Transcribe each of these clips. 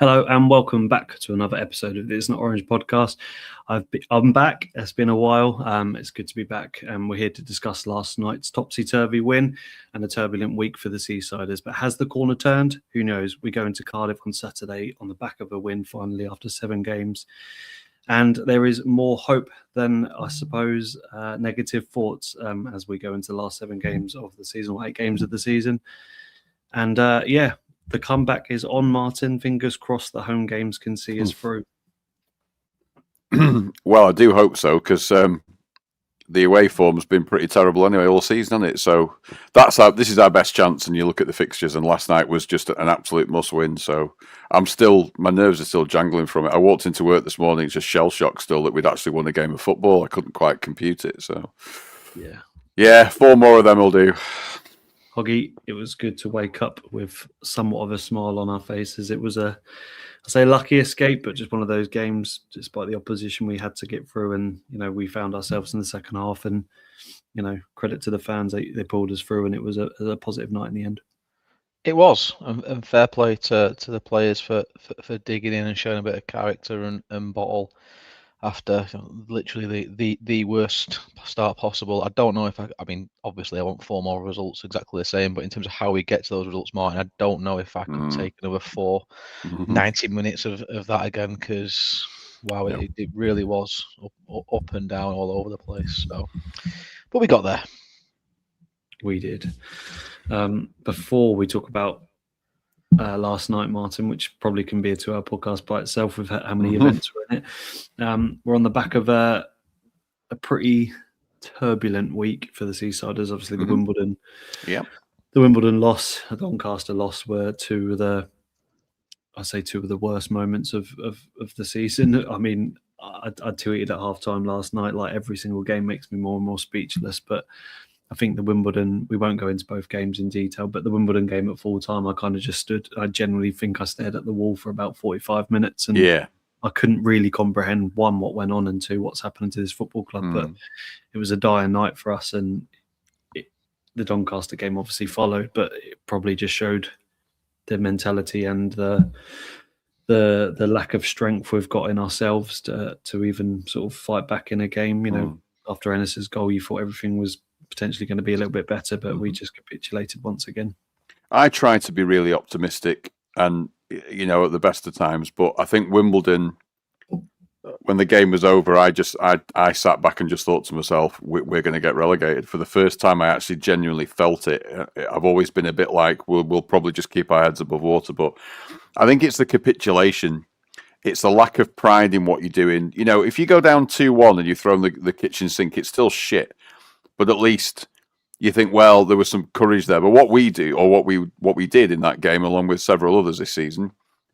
Hello and welcome back to another episode of the It's Not Orange podcast. I'm back. It's been a while. It's good to be back. We're here to discuss last night's topsy-turvy win and a turbulent week for the Seasiders. But has the corner turned? Who knows? We go into Cardiff on Saturday on the back of a win finally after 7 games. And there is more hope than, I suppose, negative thoughts as we go into the last 7 games of the season, or 8 games of the season. And the comeback is on, Martin. Fingers crossed the home games can see us through. Well, I do hope so, because the away form's been pretty terrible anyway all season, hasn't it? So this is our best chance, and you look at the fixtures, and last night was just an absolute must-win. So my nerves are still jangling from it. I walked into work this morning, just shell-shocked still that we'd actually won a game of football. I couldn't quite compute it. So yeah, 4 more of them will do. Hoggy, it was good to wake up with somewhat of a smile on our faces. It was I say lucky escape, but just one of those games, despite the opposition we had to get through. And, we found ourselves in the second half and, credit to the fans. They pulled us through and it was a positive night in the end. It was, and fair play to the players for digging in and showing a bit of character and bottle after literally the worst start possible. I don't know if I mean, obviously I want 4 more results exactly the same, but in terms of how we get to those results, Martin, I don't know if I could take another 90 minutes of that again, because wow, it really was up and down all over the place. So, but we got there. We did. Before we talk about last night, Martin, which probably can be a 2-hour podcast by itself with how many events were in it. We're on the back of a pretty turbulent week for the Seasiders. Obviously, the Wimbledon, the Wimbledon loss, the Doncaster loss were 2 of the worst moments of the season. I mean, I tweeted at halftime last night, like every single game makes me more and more speechless, but I think the Wimbledon, we won't go into both games in detail, but the Wimbledon game at full time, I kind of just stood. I generally think I stared at the wall for about 45 minutes and I couldn't really comprehend, 1, what went on, and 2, what's happening to this football club. But it was a dire night for us, and the Doncaster game obviously followed, but it probably just showed the mentality and the lack of strength we've got in ourselves to even sort of fight back in a game. After Ennis's goal, you thought everything was potentially going to be a little bit better, but we just capitulated once again. I try to be really optimistic and, at the best of times, but I think Wimbledon, when the game was over, I sat back and just thought to myself, we're going to get relegated. For the first time, I actually genuinely felt it. I've always been a bit like, we'll probably just keep our heads above water, but I think it's the capitulation. It's the lack of pride in what you're doing. If you go down 2-1 and you throw in the kitchen sink, it's still shit. But at least you think, well, there was some courage there. But what we do, or what we did in that game, along with several others this season,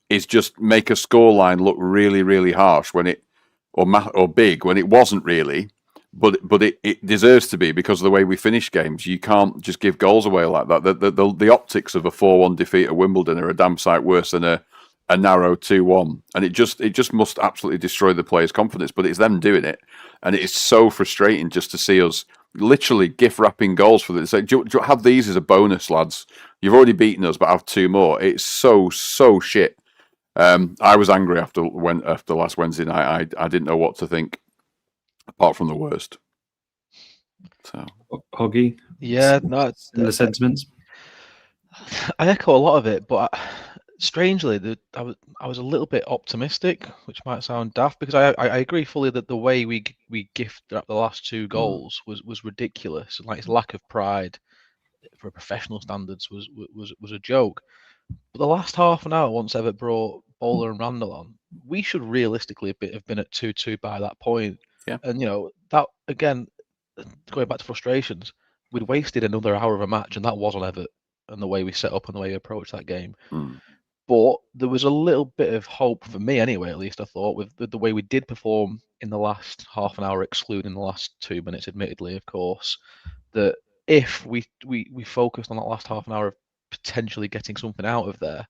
is just make a scoreline look really, really harsh or big when it wasn't really. But it deserves to be because of the way we finish games. You can't just give goals away like that. The optics of a 4-1 defeat at Wimbledon are a damn sight worse than a narrow 2-1, and it just must absolutely destroy the players' confidence. But it's them doing it, and it's so frustrating just to see us literally gift wrapping goals for this. Do you have these as a bonus, lads? You've already beaten us, but have 2 more. It's so shit. I was angry after last Wednesday night. I didn't know what to think, apart from the worst. So, Hoggy, the sentiments. I echo a lot of it, but strangely, I was a little bit optimistic, which might sound daft, because I agree fully that the way we gifted up the last 2 goals was ridiculous. Like, its lack of pride for professional standards was a joke. But the last half an hour, once Everett brought Bowler and Randall on, we should realistically have been at 2-2 by that point. Yeah. And that again, going back to frustrations, we'd wasted another hour of a match, and that was on Everett and the way we set up and the way we approached that game. But there was a little bit of hope for me, anyway. At least I thought, with the way we did perform in the last half an hour, excluding the last 2 minutes, admittedly, of course, that if we focused on that last half an hour of potentially getting something out of there,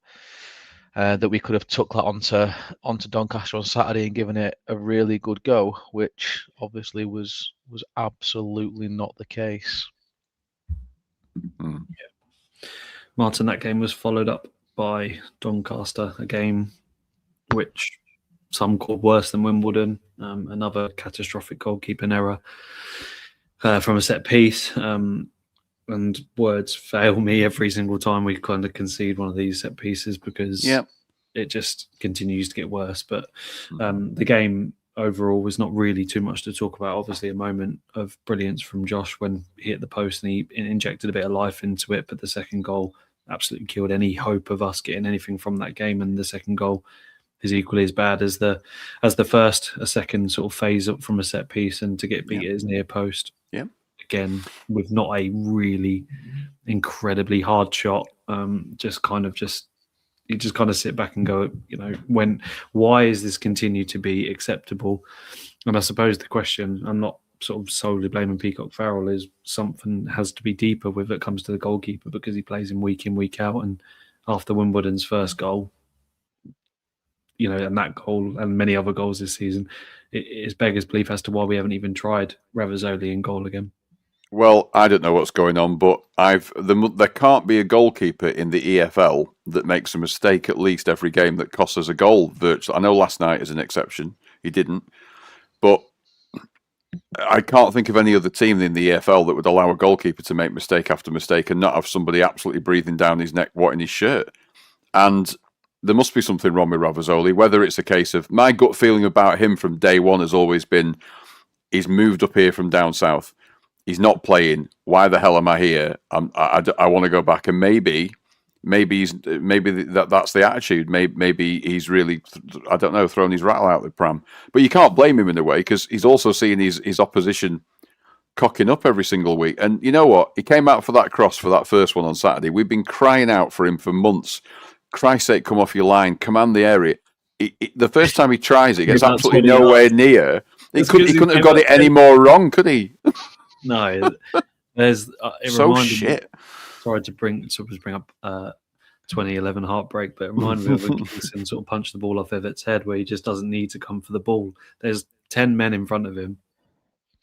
that we could have took that onto Doncaster on Saturday and given it a really good go, which obviously was absolutely not the case. Martin, that game was followed up by Doncaster, a game which some called worse than Wimbledon. Another catastrophic goalkeeping error from a set piece. And words fail me every single time we kind of concede one of these set pieces because it just continues to get worse. But the game overall was not really too much to talk about. Obviously, a moment of brilliance from Josh when he hit the post and he injected a bit of life into it. But the second goal absolutely killed any hope of us getting anything from that game. And the second goal is equally as bad as the first, a second sort of phase up from a set piece and to get beat at his near post. Yeah. Again, with not a really incredibly hard shot, you just kind of sit back and go, why is this continue to be acceptable? And I suppose the question, I'm not sort of solely blaming Peacock Farrell, is something has to be deeper with it comes to the goalkeeper because he plays him week in, week out. And after Wimbledon's first goal, and that goal and many other goals this season, it's beggars belief as to why we haven't even tried Ravazzoli in goal again. Well, I don't know what's going on, but there can't be a goalkeeper in the EFL that makes a mistake at least every game that costs us a goal. Virtually, I know last night is an exception; he didn't, but I can't think of any other team in the EFL that would allow a goalkeeper to make mistake after mistake and not have somebody absolutely breathing down his neck, wanting his shirt. And there must be something wrong with Ravazzoli. Whether it's a case of my gut feeling about him from day one has always been, he's moved up here from down south. He's not playing. Why the hell am I here? I want to go back. And maybe that's the attitude. Maybe he's really, I don't know, thrown his rattle out the pram. But you can't blame him in a way because he's also seeing his opposition cocking up every single week. And you know what? He came out for that cross for that first one on Saturday. We've been crying out for him for months. Christ's sake, come off your line, command the area. The first time he tries it, gets absolutely nowhere near. He couldn't have got it any more wrong, could he? No, there's it so reminded shit. Me, sorry to bring up 2011 heartbreak, but it reminded me of when Kingston sort of punched the ball off Everett's head, where he just doesn't need to come for the ball. There's 10 men in front of him.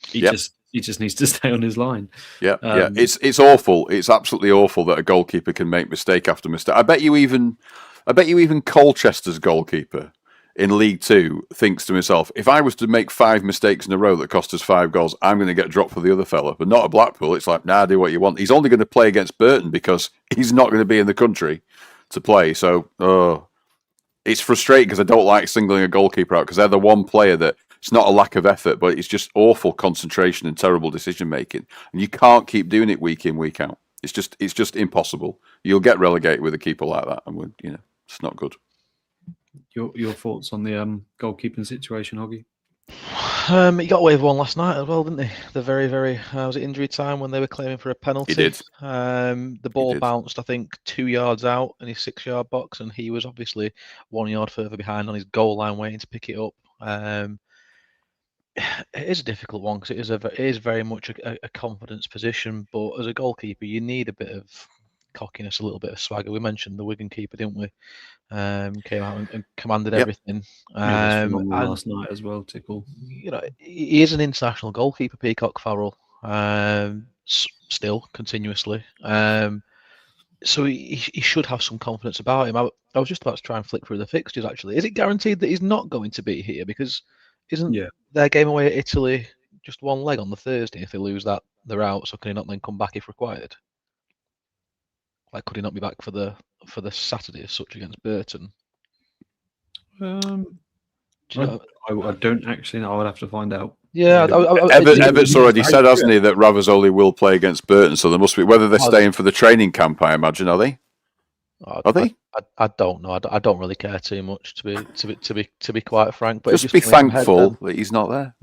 He just needs to stay on his line. Yeah, it's awful. It's absolutely awful that a goalkeeper can make mistake after mistake. I bet you even Colchester's goalkeeper in League Two thinks to himself, if I was to make 5 mistakes in a row that cost us 5 goals, I'm going to get dropped for the other fella. But not at Blackpool. It's like, nah, do what you want. He's only going to play against Burton because he's not going to be in the country to play. So, it's frustrating because I don't like singling a goalkeeper out because they're the one player that it's not a lack of effort, but it's just awful concentration and terrible decision making. And you can't keep doing it week in, week out. It's just impossible. You'll get relegated with a keeper like that, and it's not good. Your thoughts on the goalkeeping situation, Hoggy? He got away with one last night as well, didn't he? The very, very was it injury time when they were claiming for a penalty? He did. The ball bounced, I think, 2 yards out in his 6-yard box, and he was obviously 1 yard further behind on his goal line, waiting to pick it up. It is a difficult one because it is very much a confidence position, but as a goalkeeper, you need a bit of cockiness, a little bit of swagger. We mentioned the Wigan keeper, didn't we? Came out and commanded everything. Last night as well, Tickle. He is an international goalkeeper, Peacock Farrell. Still continuously. So he should have some confidence about him. I was just about to try and flick through the fixtures. Actually, is it guaranteed that he's not going to be here? Because isn't their game away at Italy just one leg on the Thursday? If they lose that, they're out. So can he not then come back if required? Like, could he not be back for the Saturday as such against Burton? I don't actually know. I would have to find out. Yeah, Everett's already said, hasn't he, that Ravazzoli will play against Burton. So there must be whether they're staying for the training camp. I imagine, are they? Are they? I don't know. I don't really care too much to be quite frank. But just be thankful that he's not there.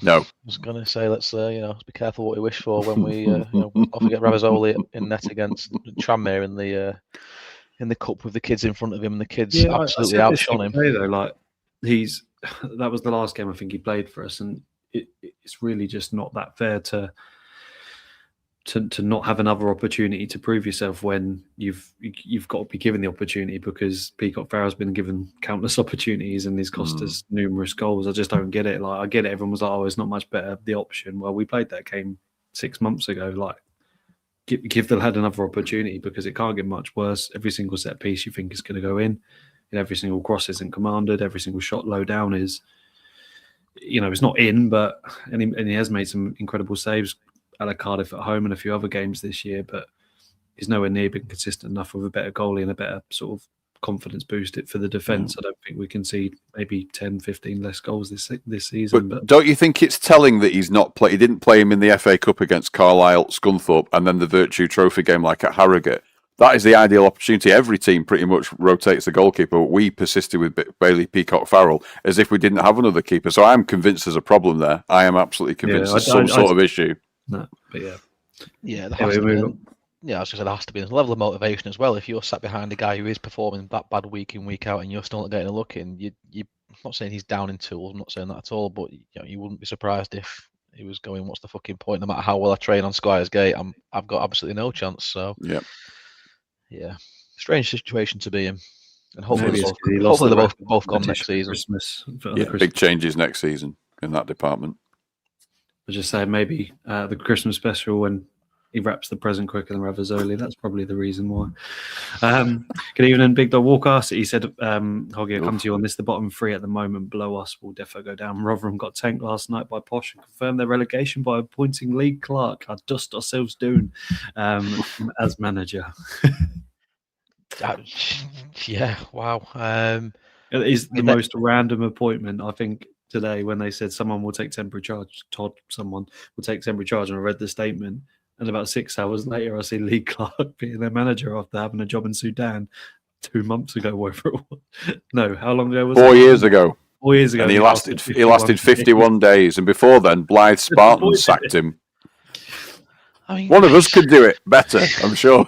No. I was going to say, let's be careful what we wish for when we often get Ravazzoli in net against Tranmere in the cup with the kids in front of him, and the kids absolutely outshone him. That was the last game I think he played for us, and it's really just not that fair to not have another opportunity to prove yourself when you've got to be given the opportunity, because Peacock Farrell's been given countless opportunities and he's cost us numerous goals. I just don't get it. Like, I get it. Everyone was like, "Oh, it's not much better the option." Well, we played that game 6 months ago. Like, give the lad another opportunity because it can't get much worse. Every single set piece you think is going to go in. every single cross isn't commanded, every single shot low down is, it's not in, but and he has made some incredible saves at Cardiff at home and a few other games this year, but he's nowhere near being consistent enough with a better goalie and a better sort of confidence boost for the defence. I don't think we can see maybe 10, 15 less goals this season. But don't you think it's telling that he's not play? He didn't play him in the FA Cup against Carlisle, Scunthorpe, and then the Virtue Trophy game like at Harrogate. That is the ideal opportunity. Every team pretty much rotates the goalkeeper. We persisted with Bailey Peacock-Farrell as if we didn't have another keeper. So I'm convinced there's a problem there. I am absolutely convinced there's some sort of issue. No, but yeah, there has to be. Yeah, I was just saying, there has to be a level of motivation as well. If you're sat behind a guy who is performing that bad week in, week out, and you're still not getting a look in, I'm not saying he's down in tools, I'm not saying that at all, but you wouldn't be surprised if he was going, what's the fucking point? No matter how well I train on Squires Gate, I've got absolutely no chance. So yeah, strange situation to be in, and hopefully they're both gone next season. Big changes next season in that department. I was just saying, maybe the Christmas special when he wraps the present quicker than Ravazzoli. That's probably the reason why. Good evening, Big Dog Walker. He said, Hoggy, I'll come to you on this. The bottom three at the moment below us will defo go down. Rotherham got tanked last night by Posh and confirmed their relegation by appointing Lee Clark. I'd dust ourselves down as manager. Yeah, wow. It is the most random appointment, I think, today when they said someone will take temporary charge. Someone will take temporary charge, and I read the statement. And about 6 hours later, I see Lee Clark being their manager after having a job in Sudan 2 months ago, whatever it was. No, how long ago was it? 4 years ago. 4 years ago. And he lasted 51 days. And before then, Blythe Spartans sacked him. I mean, one of us could do it better, I'm sure.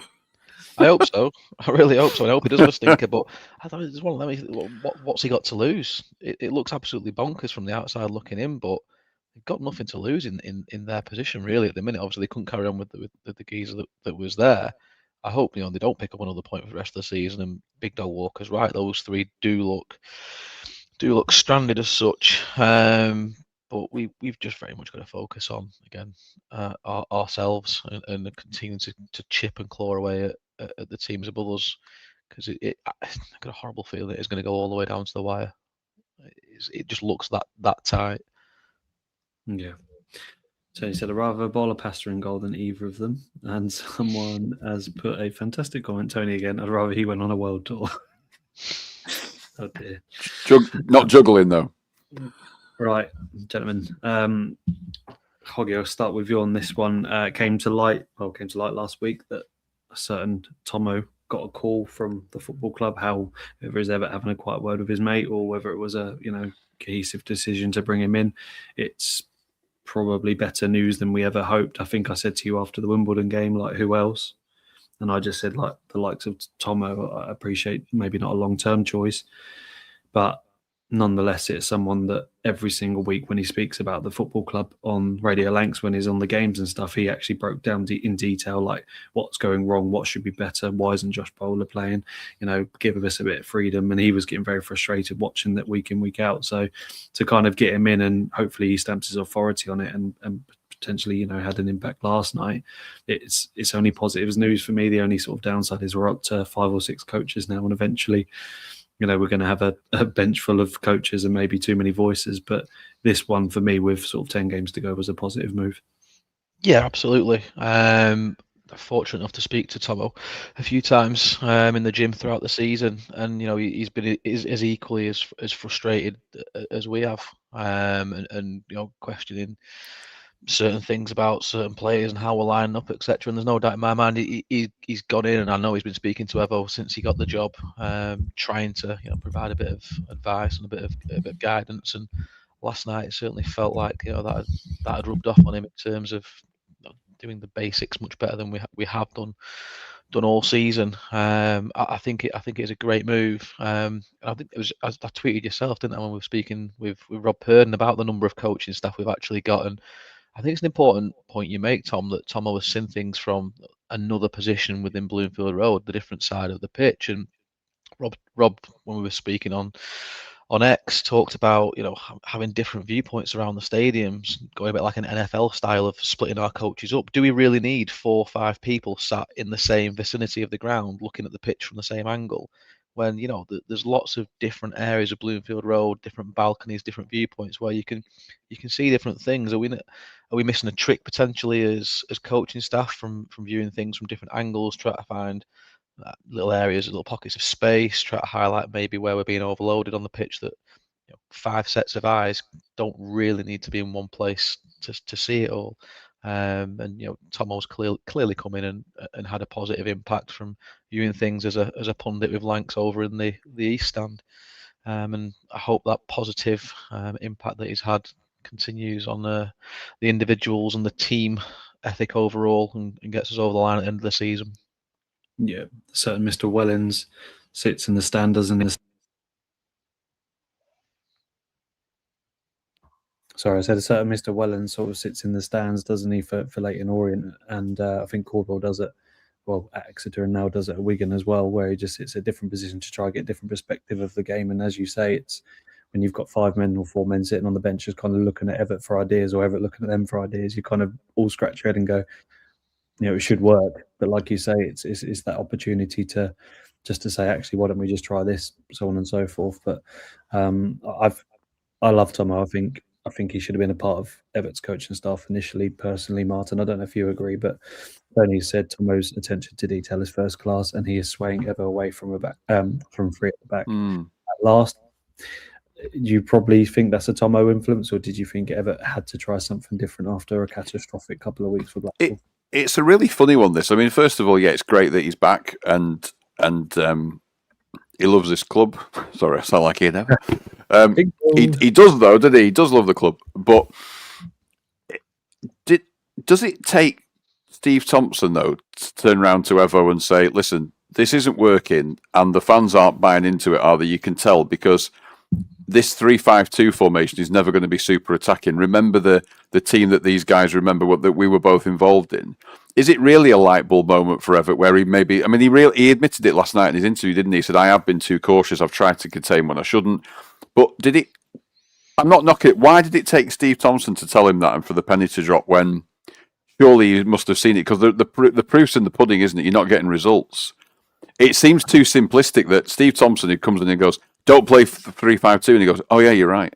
I hope so. I really hope so. I hope he does have a stinker, but I thought it's one of them. What's he got to lose? It looks absolutely bonkers from the outside looking in, but they've got nothing to lose in their position really at the minute. Obviously, they couldn't carry on with the geezer that was there. I hope they don't pick up another point for the rest of the season. And Big Dog Walker's right; those three do look stranded as such. But we've just very much got to focus on again ourselves and continue to chip and claw away at the teams above us, because I've got a horrible feeling it's going to go all the way down to the wire. It just looks that tight. Yeah. So he said, I'd rather a bowl of pasta in goal than either of them. And someone has put a fantastic comment, Tony again, I'd rather he went on a world tour. Oh dear. Not juggling though. Right, gentlemen. Hoggy, I'll start with you on this one. Came to light last week that a certain Tomo got a call from the football club, how whether he's ever having a quiet word with his mate or whether it was a cohesive decision to bring him in. It's probably better news than we ever hoped. I think I said to you after the Wimbledon game, like, who else? And I just said, like, the likes of Tomo, I appreciate maybe not a long-term choice, but nonetheless, it's someone that every single week when he speaks about the football club on Radio Lancs, when he's on the games and stuff, he actually broke down in detail, like, what's going wrong, what should be better, why isn't Josh Bowler playing, give us a bit of freedom. And he was getting very frustrated watching that week in, week out. So to kind of get him in and hopefully he stamps his authority on it and potentially, had an impact last night, it's only positives news for me. The only sort of downside is we're up to 5 or 6 coaches now, and eventually we're going to have a bench full of coaches and maybe too many voices. But this one, for me, with sort of 10 games to go, was a positive move. Yeah, absolutely. Fortunate enough to speak to Tomo a few times in the gym throughout the season. And, he's been as equally as frustrated as we have. And questioning certain things about certain players and how we're lining up, etc. And there's no doubt in my mind he's gone in, and I know he's been speaking to Evo since he got the job, trying to provide a bit of advice and a bit of guidance. And last night it certainly felt like that had rubbed off on him in terms of doing the basics much better than we have done all season. I think it is a great move. I think it was, I tweeted yourself, didn't I, when we were speaking with Rob Purden about the number of coaching staff we've actually got. And I think it's an important point you make, Tom, that Tomo has seen things from another position within Bloomfield Road, the different side of the pitch. And Rob, when we were speaking on X, talked about having different viewpoints around the stadiums, going a bit like an NFL style of splitting our coaches up. Do we really need 4 or 5 people sat in the same vicinity of the ground, looking at the pitch from the same angle? when there's lots of different areas of Bloomfield Road, different balconies, different viewpoints where you can see different things. Are we missing a trick potentially as coaching staff from viewing things from different angles, try to find little areas, little pockets of space, try to highlight maybe where we're being overloaded on the pitch, that 5 sets of eyes don't really need to be in one place to see it all. And Tomo's clearly come in and had a positive impact from viewing things as a pundit with Lanks over in the East Stand. And I hope that positive impact that he's had continues on the individuals and the team ethic overall, and gets us over the line at the end of the season. Yeah, certain Mr. Wellens sits in the stand, doesn't he? Sorry, I said a certain Mr. Wellens sort of sits in the stands, doesn't he, for Leyton Orient? And I think Caldwell does it, well, at Exeter, and now does it at Wigan as well, where he just sits at a different position to try and get a different perspective of the game. And as you say, it's when you've got 5 men or 4 men sitting on the bench just kind of looking at Everett for ideas, or Everett looking at them for ideas, you kind of all scratch your head and go, it should work. But like you say, it's that opportunity to just to say, actually, why don't we just try this, so on and so forth. But I love Tomo. I think he should have been a part of Everett's coaching staff initially. Personally, Martin, I don't know if you agree, but Tony said Tomo's attention to detail is first class, and he is swaying ever away from from 3 at the back. At last, you probably think that's a Tomo influence, or did you think Everett had to try something different after a catastrophic couple of weeks for Blackpool? It's a really funny one, this. I mean, first of all, yeah, it's great that he's back, and he loves this club. Sorry, I sound like he never. He does, though, doesn't he? He does love the club. But does it take Steve Thompson, though, to turn around to Evo and say, listen, this isn't working, and the fans aren't buying into it, are they? You can tell, because this 3-5-2 formation is never going to be super attacking. Remember the team that these guys remember that we were both involved in. Is it really a light bulb moment for Everett where he maybe... I mean, he admitted it last night in his interview, didn't he? He said, I have been too cautious. I've tried to contain when I shouldn't. But did it... I'm not knocking it. Why did it take Steve Thompson to tell him that and for the penny to drop when surely he must have seen it? Because the proof's in the pudding, isn't it? You're not getting results. It seems too simplistic that Steve Thompson, who comes in and goes, don't play 3-5-2, and he goes, oh yeah, you're right.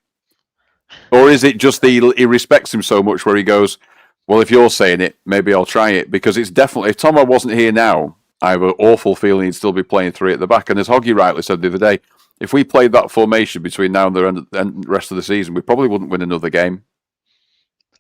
Or is it just he respects him so much where he goes, well, if you're saying it, maybe I'll try it? Because it's definitely, if Tomo wasn't here now, I have an awful feeling he'd still be playing 3 at the back. And as Hoggy rightly said the other day, if we played that formation between now and the rest of the season, we probably wouldn't win another game.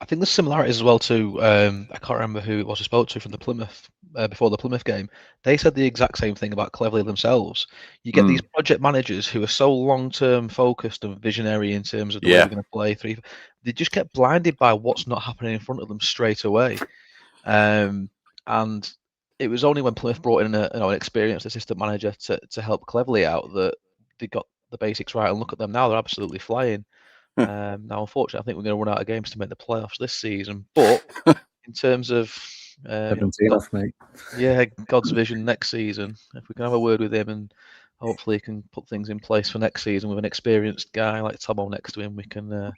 I think there's similarities as well to, I can't remember who it was I spoke to from the Plymouth, before the Plymouth game. They said the exact same thing about Cleverley themselves. You get these project managers who are so long-term focused and visionary in terms of the way they're going to play 3. They just get blinded by what's not happening in front of them straight away. And it was only when Plymouth brought in an experienced assistant manager to help Cleverley out that they got the basics right. And look at them now; they're absolutely flying. Now, unfortunately, I think we're going to run out of games to make the playoffs this season. But in terms of God's vision next season, if we can have a word with him and hopefully he can put things in place for next season with an experienced guy like Tomo next to him, we can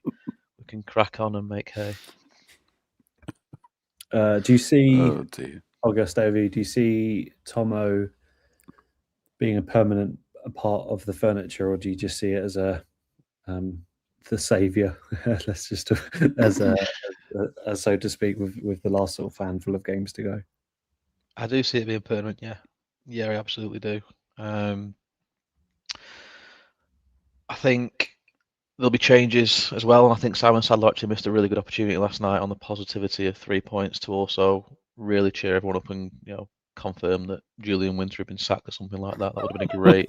crack on and make hay. Do you see? Oh dear. Augusto, do you see Tomo being a permanent part of the furniture, or do you just see it as the saviour? Let's just as so to speak, with the last sort of handful of games to go. I do see it being permanent. Yeah, I absolutely do. I think there'll be changes as well, and I think Simon Sadler actually missed a really good opportunity last night on the positivity of 3 points to also really cheer everyone up and confirm that Julian Winter had been sacked or something like that. That would have been a great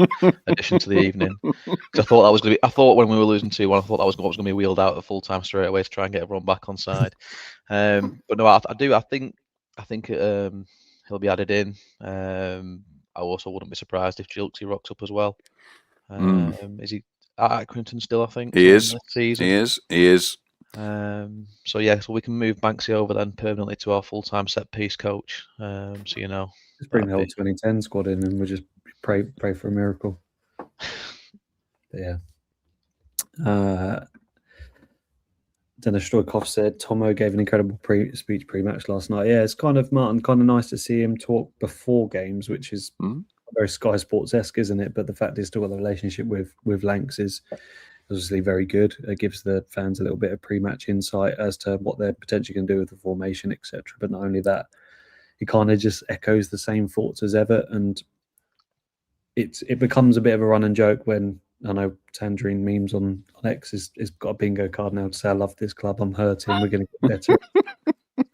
addition to the evening. Because I thought that was going to be. I thought when we were losing 2-1, I thought that was going to be wheeled out at full time straight away to try and get everyone back on side. But no, I do. I think he'll be added in. I also wouldn't be surprised if Jilty rocks up as well. Is he at Accrington still? I think he is. He is. So we can move Banksy over then permanently to our full-time set piece coach. So just bring the whole 2010 squad in, and we'll just pray for a miracle. But yeah. Dennis Stoikov said Tomo gave an incredible speech pre-match last night. Yeah, it's kind of nice to see him talk before games, which is very Sky Sports-esque, isn't it? But the fact is, still got the relationship with Lanks is obviously very good. It gives the fans a little bit of pre-match insight as to what they're potentially going to do with the formation, etc. But not only that, it kind of just echoes the same thoughts as ever, and it becomes a bit of a run and joke when I know Tangerine memes on X is got a bingo card now to say I love this club, I'm hurting, we're going to get better.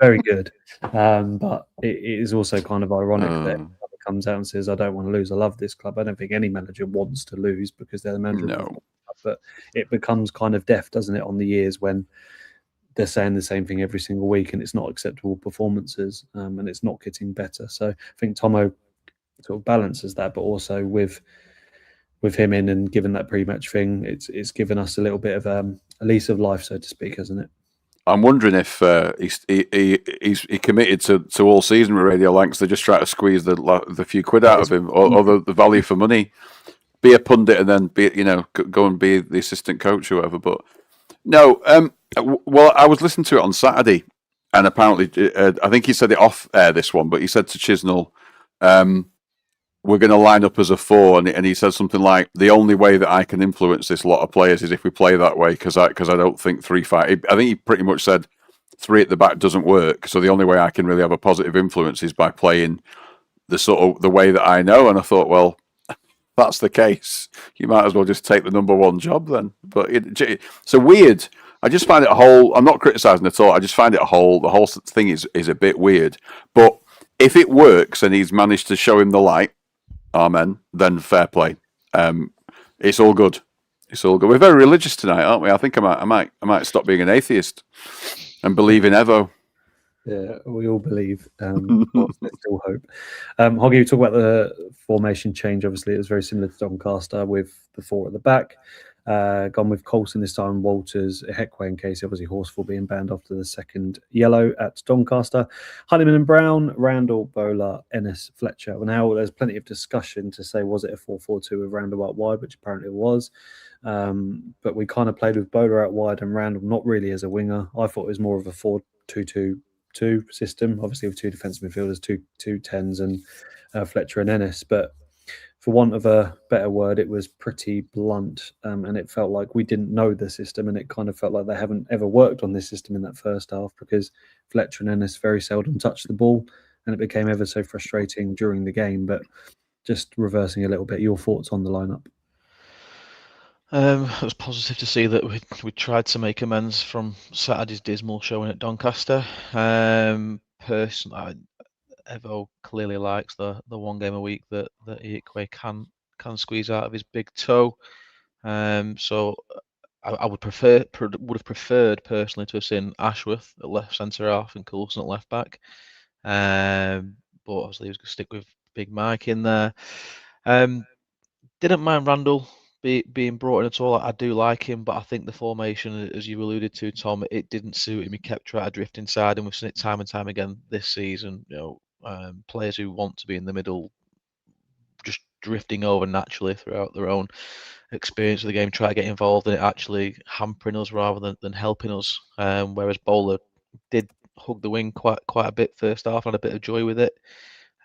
Very good, but it is also kind of ironic that it comes out and says I don't want to lose, I love this club. I don't think any manager wants to lose because they're the manager. No. But it becomes kind of deaf, doesn't it, on the years when they're saying the same thing every single week and it's not acceptable performances, and it's not getting better. So I think Tomo sort of balances that, but also with him in and given that pre-match thing, it's given us a little bit of a lease of life, so to speak, hasn't it? I'm wondering if he committed to all season with Radio Lanks. They just try to squeeze the few quid out of him, or the value for money. Be a pundit and then go and be the assistant coach or whatever. But no, well, I was listening to it on Saturday, and apparently, I think he said it off air this one, but he said to Chisnell, we're going to line up as a 4, and he said something like, the only way that I can influence this lot of players is if we play that way, because I don't think 3-5. I think he pretty much said 3 at the back doesn't work, so the only way I can really have a positive influence is by playing the way that I know. And I thought, well, that's the case, you might as well just take the number 1 job then. But it's a weird. I just find it I'm not criticising at all. I just find it the whole thing is a bit weird. But if it works and he's managed to show him the light, amen, then fair play. It's all good. It's all good. We're very religious tonight, aren't we? I think I might stop being an atheist and believe in Evo. Yeah, we all believe. There's still hope. Hoggy, we talk about the formation change. Obviously, it was very similar to Doncaster with the 4 at the back. Gone with Coulson this time, Walters, Heckway and Casey. Obviously, Horsfall being banned after the second yellow at Doncaster. Honeyman and Brown, Randall, Bowler, Ennis, Fletcher. Well, now there's plenty of discussion to say, was it a 4-4-2 with Randall out wide, which apparently it was. But we kind of played with Bowler out wide and Randall not really as a winger. I thought it was more of a 4-2-2 system, obviously with 2 defensive midfielders, two 10s and Fletcher and Ennis. But for want of a better word, it was pretty blunt, and it felt like we didn't know the system, and it kind of felt like they haven't ever worked on this system in that first half, because Fletcher and Ennis very seldom touched the ball, and it became ever so frustrating during the game. But just reversing a little bit, your thoughts on the lineup? It was positive to see that we tried to make amends from Saturday's dismal showing at Doncaster. Personally, Evo clearly likes the 1 game a week that Iakwe can squeeze out of his big toe. So I would have preferred personally to have seen Ashworth at left centre half and Coulson at left back. But obviously he was going to stick with Big Mike in there. Didn't mind Randall being brought in at all. I do like him, but I think the formation, as you alluded to, Tom, it didn't suit him. He kept trying to drift inside, and we've seen it time and time again this season. Players who want to be in the middle just drifting over naturally throughout their own experience of the game, try to get involved in it, actually hampering us rather than helping us. Whereas Bowler did hug the wing quite a bit first half, had a bit of joy with it.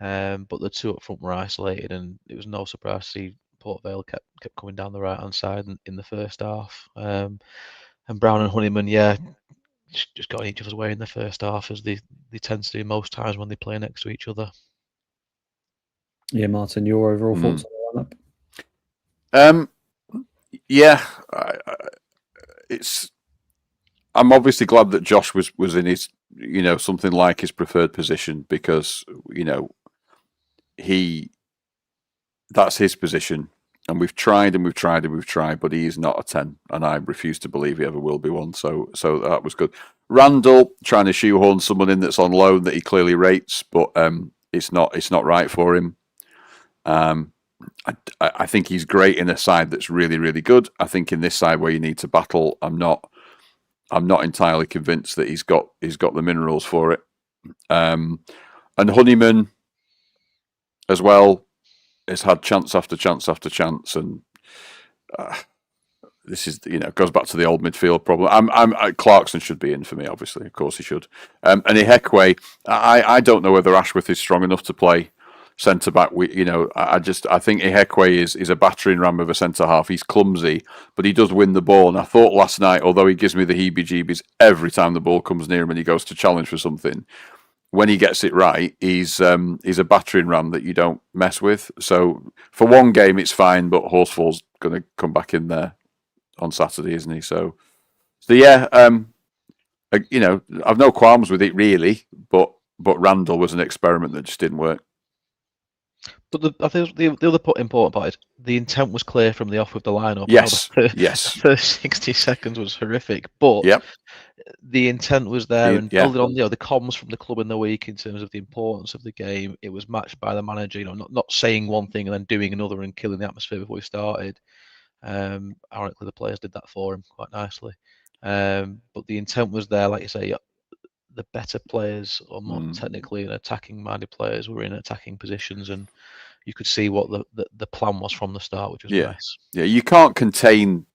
But the 2 up front were isolated, and it was no surprise to see Port Vale kept coming down the right hand side in the first half. And Brown and Honeyman, just got in each other's way in the first half, as they tend to do most times when they play next to each other. Yeah, Martin, your overall thoughts on the lineup? I'm obviously glad that Josh was in his, something like his preferred position, because that's his position, and we've tried, but he is not a 10, and I refuse to believe he ever will be one. So that was good. Randall trying to shoehorn someone in that's on loan that he clearly rates, but it's not right for him. I think he's great in a side that's really, really good. I think in this side where you need to battle, I'm not entirely convinced that he's got the minerals for it. And Honeyman as well has had chance after chance after chance, and this is goes back to the old midfield problem. Clarkson should be in for me, obviously, of course he should. And Ihekwe, I don't know whether Ashworth is strong enough to play centre back. I think Ihekwe is a battering ram of a centre half. He's clumsy, but he does win the ball. And I thought last night, although he gives me the heebie-jeebies every time the ball comes near him and he goes to challenge for something, when he gets it right, he's a battering ram that you don't mess with. So for one game, it's fine, but Horsfall's going to come back in there on Saturday, isn't he? So yeah, I've no qualms with it really, but Randall was an experiment that just didn't work. But I think the other important part is the intent was clear from the off with the lineup. Yes. The first 60 seconds was horrific, but the intent was there. And building on the comms from the club in the week in terms of the importance of the game, it was matched by the manager. Not saying one thing and then doing another and killing the atmosphere before we started. Ironically, the players did that for him quite nicely. But the intent was there, like you say. The better players, or more technically and attacking-minded players, were in attacking positions, and you could see what the plan was from the start, which was nice. Yeah, you can't contain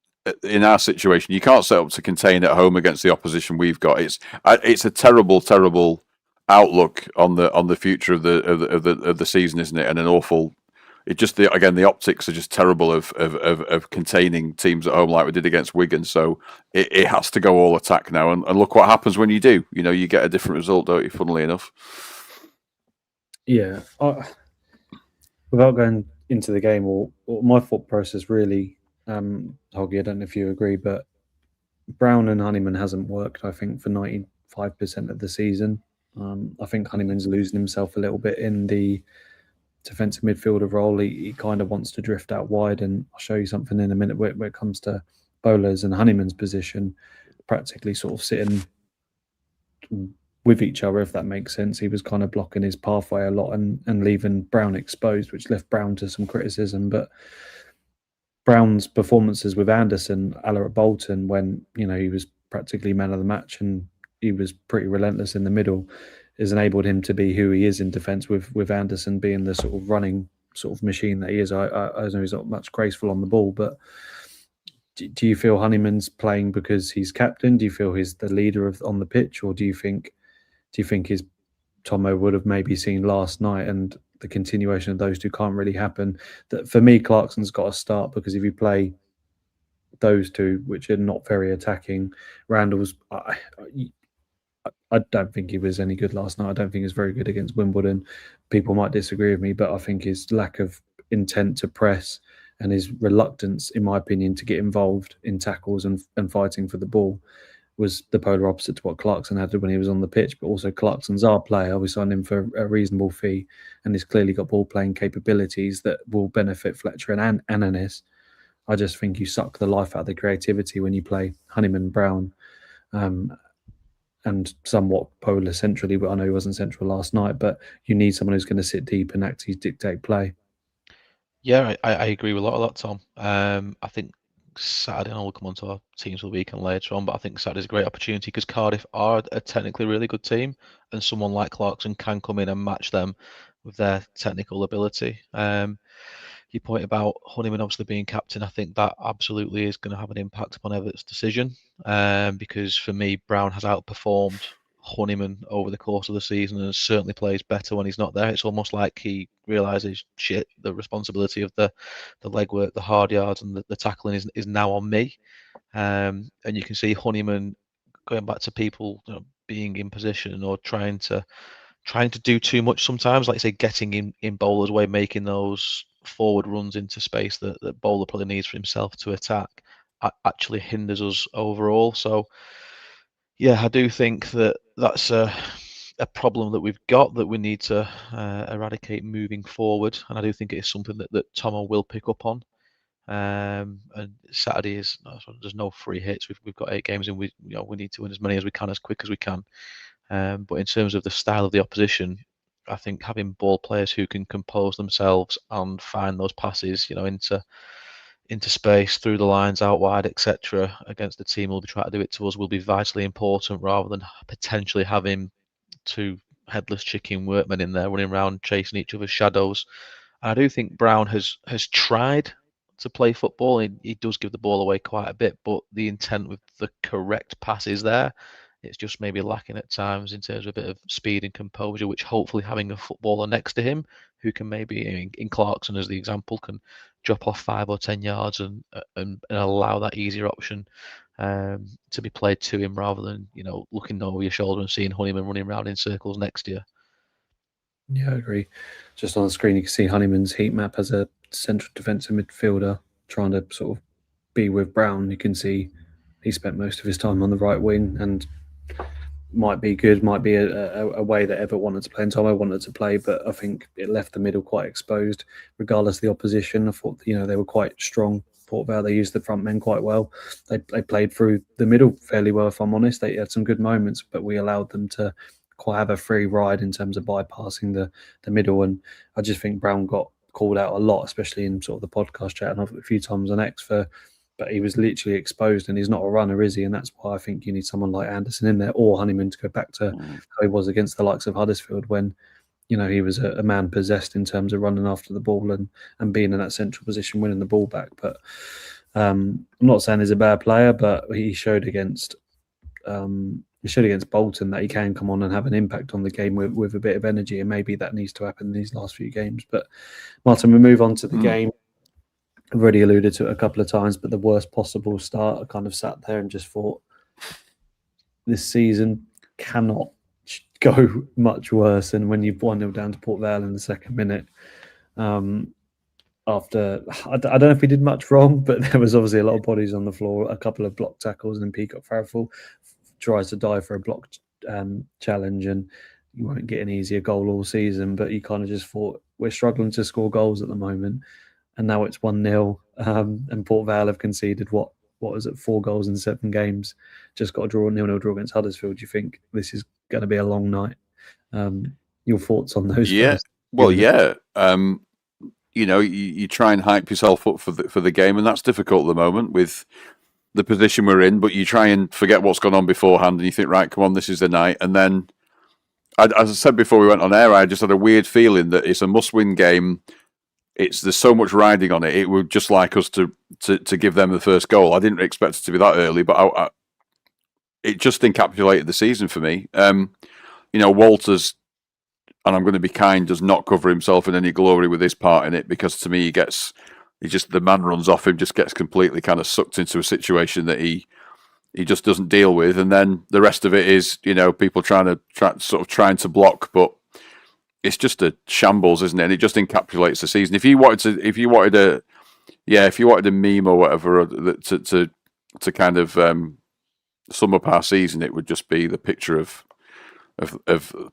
in our situation. You can't set up to contain at home against the opposition we've got. It's a terrible, terrible outlook on the future of the season, isn't it? And an awful. It just the optics are just terrible of containing teams at home like we did against Wigan. So it has to go all attack now. And look what happens when you do. You get a different result, don't you? Funnily enough. Yeah. Without going into the game, or my thought process really, Hoggy, I don't know if you agree, but Brown and Honeyman hasn't worked, I think, for 95% of the season. I think Honeyman's losing himself a little bit in the defensive midfielder role. He kind of wants to drift out wide, and I'll show you something in a minute where it comes to Bowler's and Honeyman's position, practically sort of sitting with each other, if that makes sense. He was kind of blocking his pathway a lot and leaving Brown exposed, which left Brown to some criticism. But Brown's performances with Anderson, a la at Bolton, when he was practically man of the match and he was pretty relentless in the middle, has enabled him to be who he is in defence, with Anderson being the sort of running sort of machine that he is. I know he's not much graceful on the ball, but do you feel Honeyman's playing because he's captain? Do you feel he's the leader on the pitch, or do you think his Tomo would have maybe seen last night, and the continuation of those two can't really happen? That for me, Clarkson's got to start, because if you play those two, which are not very attacking, Randall's. I don't think he was any good last night. I don't think he was very good against Wimbledon. People might disagree with me, but I think his lack of intent to press and his reluctance, in my opinion, to get involved in tackles and fighting for the ball was the polar opposite to what Clarkson had when he was on the pitch. But also, Clarkson's our player. We signed him for a reasonable fee, and he's clearly got ball-playing capabilities that will benefit Fletcher and Ananis. I just think you suck the life out of the creativity when you play Honeyman, Brown, and somewhat Polar centrally, but I know he wasn't central last night. But you need someone who's going to sit deep and actually dictate play. Yeah, I agree with a lot of that, Tom. I think Saturday, and we'll come on to our teams of the weekend later on, but I think Saturday's a great opportunity because Cardiff are a technically really good team, and someone like Clarkson can come in and match them with their technical ability. Your point about Honeyman obviously being captain, I think that absolutely is going to have an impact upon Everett's decision, because for me, Brown has outperformed Honeyman over the course of the season and certainly plays better when he's not there. It's almost like he realises, shit, the responsibility of the legwork, the hard yards and the tackling is now on me. And you can see Honeyman, going back to people being in position or trying to do too much sometimes, like say getting in Bowler's way, making those forward runs into space that Bowler probably needs for himself to attack, actually hinders us overall. So yeah, I do think that's a problem that we've got that we need to eradicate moving forward, and I do think it is something that Tomo will pick up on. And Saturday there's no free hits. We've got 8 games and we need to win as many as we can as quick as we can. But in terms of the style of the opposition, I think having ball players who can compose themselves and find those passes, into space, through the lines, out wide, etc., against the team will be trying to do it to us will be vitally important, rather than potentially having 2 headless chicken workmen in there running around chasing each other's shadows. And I do think Brown has tried to play football. He does give the ball away quite a bit, but the intent with the correct pass is there. It's just maybe lacking at times in terms of a bit of speed and composure, which hopefully having a footballer next to him who can maybe, in Clarkson as the example, can drop off 5 or 10 yards and allow that easier option to be played to him rather than, looking over your shoulder and seeing Honeyman running around in circles next to you. Yeah, I agree. Just on the screen, you can see Honeyman's heat map as a central defensive midfielder trying to sort of be with Brown. You can see he spent most of his time on the right wing and might be good, might be a way that Everett wanted to play and Tomo wanted to play, but I think it left the middle quite exposed, regardless of the opposition. I thought, they were quite strong. Port Vale, they used the front men quite well. They played through the middle fairly well, if I'm honest. They had some good moments, but we allowed them to quite have a free ride in terms of bypassing the middle. And I just think Brown got called out a lot, especially in sort of the podcast chat and a few times on X but he was literally exposed, and he's not a runner, is he? And that's why I think you need someone like Anderson in there or Honeyman to go back to how he was against the likes of Huddersfield when, he was a man possessed in terms of running after the ball and being in that central position, winning the ball back. But I'm not saying he's a bad player, but he showed against Bolton that he can come on and have an impact on the game with a bit of energy, and maybe that needs to happen in these last few games. But Martin, we move on to the game. I've already alluded to it a couple of times, but the worst possible start, I kind of sat there and just thought, this season cannot go much worse than when you've 1-0 down to Port Vale in the second minute. After, I don't know if we did much wrong, but there was obviously a lot of bodies on the floor, a couple of block tackles, and then Peacock Farrell tries to dive for a block challenge, and you won't get an easier goal all season, but you kind of just thought, we're struggling to score goals at the moment. And now it's 1-0, and Port Vale have conceded, what was it, 4 goals in 7 games, just got a 0-0 draw against Huddersfield. Do you think this is going to be a long night? Your thoughts on those? Yeah, well, yeah. You try and hype yourself up for the game, and that's difficult at the moment with the position we're in, but you try and forget what's gone on beforehand, and you think, right, come on, this is the night. And then, as I said before we went on air, I just had a weird feeling that it's a must-win game. There's so much riding on it. It would just like us to give them the first goal. I didn't expect it to be that early, but it just encapsulated the season for me. Walters, and I'm going to be kind, does not cover himself in any glory with his part in it, because to me the man runs off him, just gets completely kind of sucked into a situation that he just doesn't deal with, and then the rest of it is people trying to block, but it's just a shambles, isn't it? And it just encapsulates the season. If you wanted a meme or whatever to kind of sum up our season, it would just be the picture of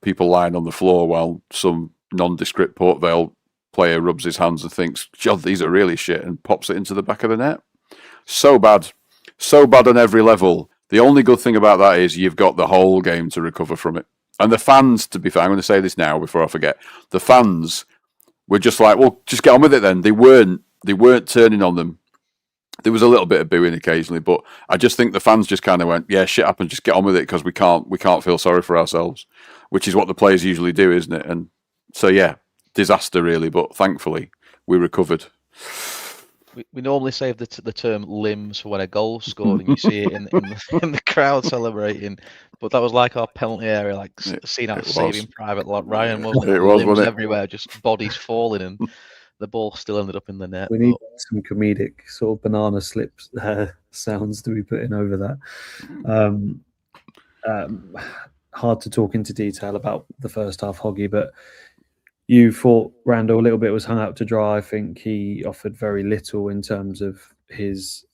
people lying on the floor while some nondescript Port Vale player rubs his hands and thinks, "God, these are really shit," and pops it into the back of the net. So bad on every level. The only good thing about that is you've got the whole game to recover from it. And the fans, to be fair, I'm going to say this now before I forget, the fans were just like, well, just get on with it then. They weren't turning on them. There was a little bit of booing occasionally, but I just think the fans just kind of went, yeah, shit happened, just get on with it, because we can't feel sorry for ourselves, which is what the players usually do, isn't it? And so, yeah, disaster really, but thankfully we recovered. We normally save the term limbs for when a goal's scored and you see it in the crowd celebrating, but that was like our penalty area, like seen out Saving Private Ryan, wasn't it? Limbs everywhere, just bodies falling, and the ball still ended up in the net. We need some comedic sort of banana slips sounds to be put in over that. Hard to talk into detail about the first half, Hoggy, but you thought Randall a little bit was hung out to dry. I think he offered very little in terms of his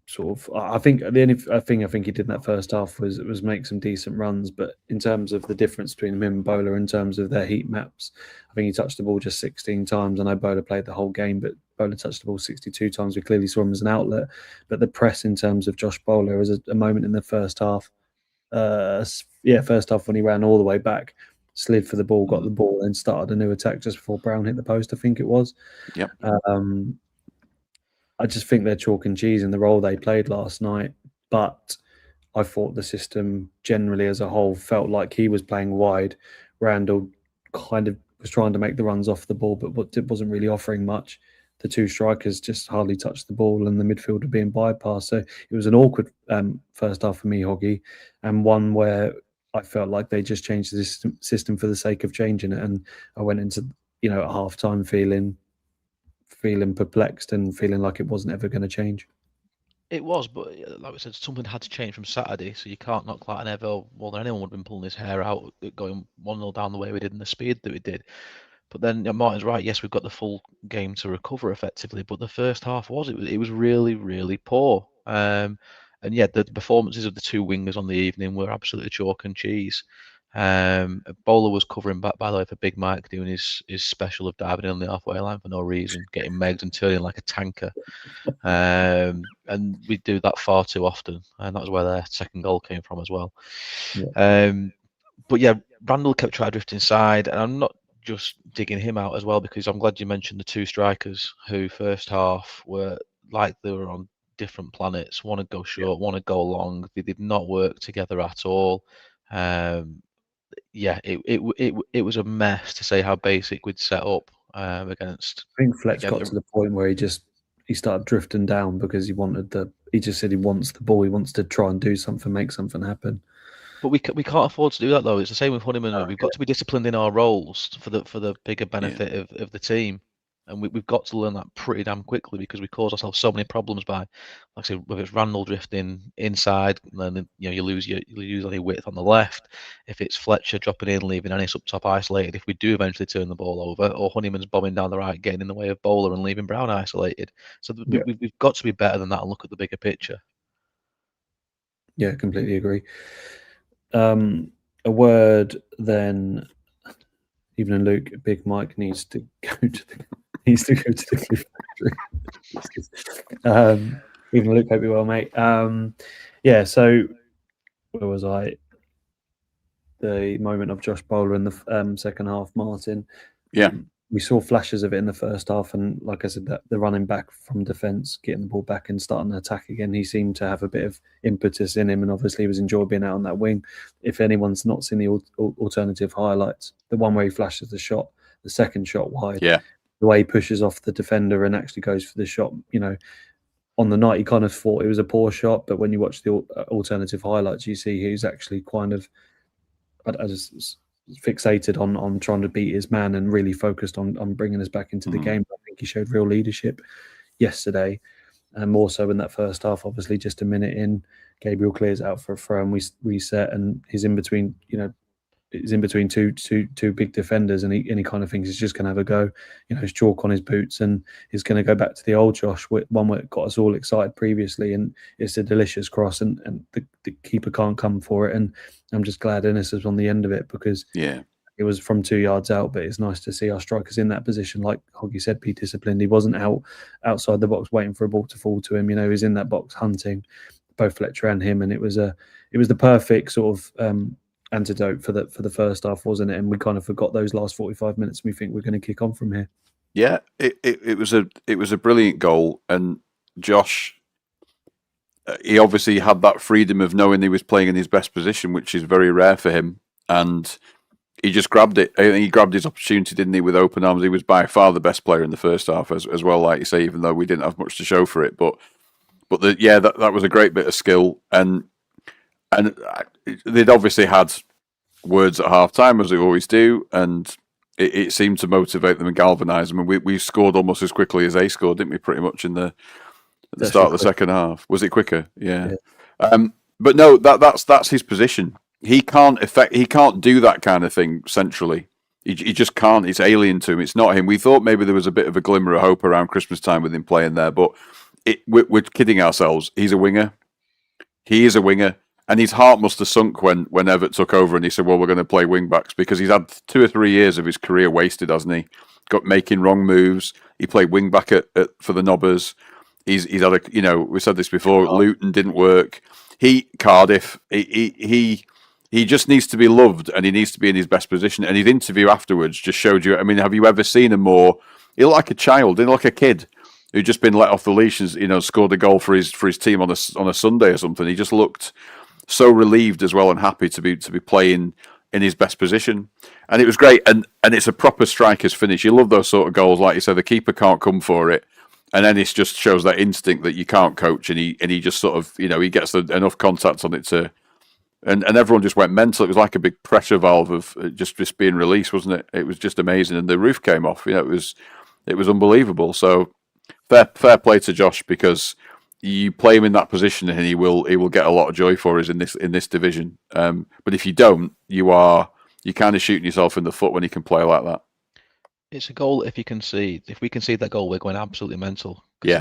sort of. I think the only thing I think he did in that first half was make some decent runs. But in terms of the difference between him and Bowler, in terms of their heat maps, I think he touched the ball just 16 times. I know Bowler played the whole game, but Bowler touched the ball 62 times. We clearly saw him as an outlet. But the press in terms of Josh Bowler was a moment in the first half. First half when he ran all the way back, slid for the ball, got the ball, and started a new attack just before Brown hit the post, I think it was. Yep. I just think they're chalk and cheese in the role they played last night, but I thought the system generally as a whole felt like he was playing wide. Randall kind of was trying to make the runs off the ball, but wasn't really offering much. the two strikers just hardly touched the ball and the midfielder being bypassed. So it was an awkward first half for me, Hoggy, and one where I felt like they just changed the system for the sake of changing it. And I went into, at half time feeling perplexed and feeling like it wasn't ever going to change. It was, but like we said, something had to change from Saturday, so you can't knock Clayton Neville more than anyone would have been pulling his hair out, going 1-0 down the way we did and the speed that we did. But then Martin's right, yes, we've got the full game to recover effectively, but the first half it was really, really poor. And yeah, the performances of the two wingers on the evening were absolutely chalk and cheese. Bowler was covering back, by the way, for Big Mike, doing his special of diving in on the halfway line for no reason, getting megged and turning like a tanker. And we do that far too often, and that was where their second goal came from as well. Yeah. But yeah, Randall kept trying to drift inside, and I'm not just digging him out as well, because I'm glad you mentioned the two strikers who first half were like they were on different planets. One would go short, one would go long. They did not work together at all. Yeah, it was a mess, to say how basic we'd set up against. I think Fletch got to the point where he started drifting down because he just said he wants the ball. He wants to try and do something, make something happen. But we can't afford to do that, though. It's the same with Honeyman. We've got to be disciplined in our roles for the bigger benefit of the team, and we've got to learn that pretty damn quickly, because we cause ourselves so many problems by, like I say, whether it's Randall drifting inside, and then you lose any width on the left. If it's Fletcher dropping in, leaving Ennis up top isolated, if we do eventually turn the ball over, or Honeyman's bombing down the right, getting in the way of Bowler and leaving Brown isolated. So we've got to be better than that and look at the bigger picture. Yeah, completely agree. A word then. Even in Luke, Big Mike needs to go to the Cliff Factory. Even Luke, hope you're well, mate. Yeah. So where was I? The moment of Josh Bowler in the second half, Martin. Yeah. We saw flashes of it in the first half, and like I said, that the running back from defence, getting the ball back and starting the attack again, he seemed to have a bit of impetus in him, and obviously he was enjoying being out on that wing. If anyone's not seen the alternative highlights, the one where he flashes the shot, the second shot wide, the way he pushes off the defender and actually goes for the shot, on the night you kind of thought it was a poor shot, but when you watch the alternative highlights, you see he's actually kind of fixated on trying to beat his man and really focused on bringing us back into the game. I think he showed real leadership yesterday, and more so in that first half. Obviously, just a minute in, Gabriel clears out for a throw and we reset, and he's in between. He's in between two big defenders, and he kind of thinks he's just going to have a go. His chalk on his boots, and he's going to go back to the old Josh, one where it got us all excited previously, and it's a delicious cross, and the keeper can't come for it. And I'm just glad Ennis was on the end of it, because it was from 2 yards out. But it's nice to see our strikers in that position, like Hoggy said, be disciplined. He wasn't outside the box waiting for a ball to fall to him. He was in that box hunting, both Fletcher and him, and it was the perfect sort of antidote for the first half, wasn't it? And we kind of forgot those last 45 minutes. We think we're going to kick on from here. Yeah, it was a brilliant goal, and Josh, he obviously had that freedom of knowing he was playing in his best position, which is very rare for him, and he just grabbed it. He grabbed his opportunity, didn't he, with open arms. He was by far the best player in the first half, as well, like you say, even though we didn't have much to show for it. But that was a great bit of skill, and they'd obviously had words at half time, as they always do, and it seemed to motivate them and galvanise them. And we scored almost as quickly as they scored, didn't we? Pretty much at the start of the second half. Was it quicker? Yeah. But no, that's his position. He can't do that kind of thing centrally. He just can't. It's alien to him. It's not him. We thought maybe there was a bit of a glimmer of hope around Christmas time with him playing there, but we're kidding ourselves. He's a winger. He is a winger. And his heart must have sunk when Everett took over and he said, well, we're going to play wing-backs, because he's had 2 or 3 years of his career wasted, hasn't he? Got making wrong moves. He played wing-back for the Nobbers. He's had we said this before, Luton didn't work. Cardiff, he just needs to be loved, and he needs to be in his best position. And his interview afterwards just showed you, have you ever seen him more? He looked like a child, he looked like a kid who'd just been let off the leash and, scored a goal for his team on a Sunday or something. He just looked so relieved as well, and happy to be playing in his best position, and it was great. And it's a proper striker's finish. You love those sort of goals, like you said. The keeper can't come for it, and Ennis just shows that instinct that you can't coach, and he just sort of he gets enough contact on it to. And everyone just went mental. It was like a big pressure valve of just being released, wasn't it? It was just amazing, and the roof came off. It was unbelievable. So fair play to Josh, because you play him in that position, and he will get a lot of joy for us in this division. But if you don't, you're kind of shooting yourself in the foot when you can play like that. It's a goal if we concede that goal, we're going absolutely mental. Yeah.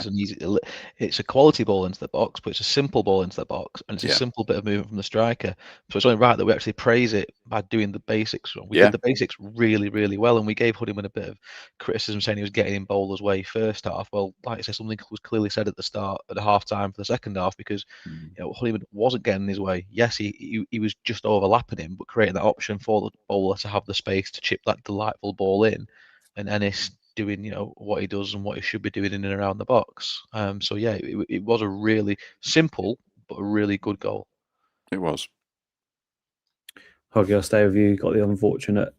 It's a quality ball into the box, but it's a simple ball into the box, and it's a simple bit of movement from the striker. So it's only right that we actually praise it by doing the basics. We did the basics really, really well, and we gave Honeyman a bit of criticism saying he was getting in Bowler's way first half. Well, like I said, something was clearly said at the half time for the second half, because Honeyman wasn't getting in his way. Yes, he was just overlapping him, but creating that option for the bowler to have the space to chip that delightful ball in. And Ennis doing, what he does and what he should be doing in and around the box. So yeah, it was a really simple but a really good goal. It was. Hoggy, I'll stay with you. Got the unfortunate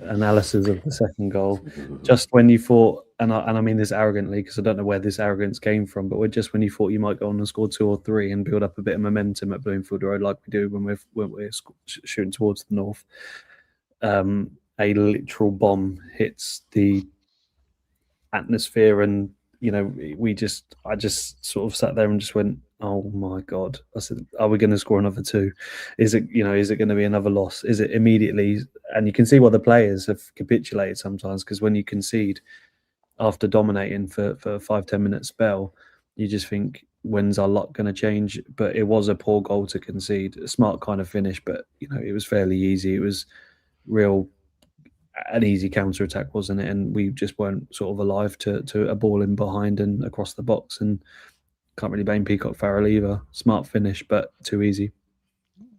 analysis of the second goal. Just when you thought, and I mean this arrogantly, because I don't know where this arrogance came from, but just when you thought you might go on and score 2 or 3 and build up a bit of momentum at Bloomfield Road, like we do when we're shooting towards the north. A literal bomb hits the atmosphere, and I just sort of sat there and just went, oh my God. I said, are we going to score another 2? Is it going to be another loss? Is it immediately? And you can see why the players have capitulated sometimes, because when you concede after dominating for a 5-10 minute spell, you just think, when's our luck going to change? But it was a poor goal to concede, a smart kind of finish, but it was fairly easy. It was an easy counter attack, wasn't it? And we just weren't sort of alive to a ball in behind and across the box, and can't really blame Peacock Farrell either. Smart finish, but too easy.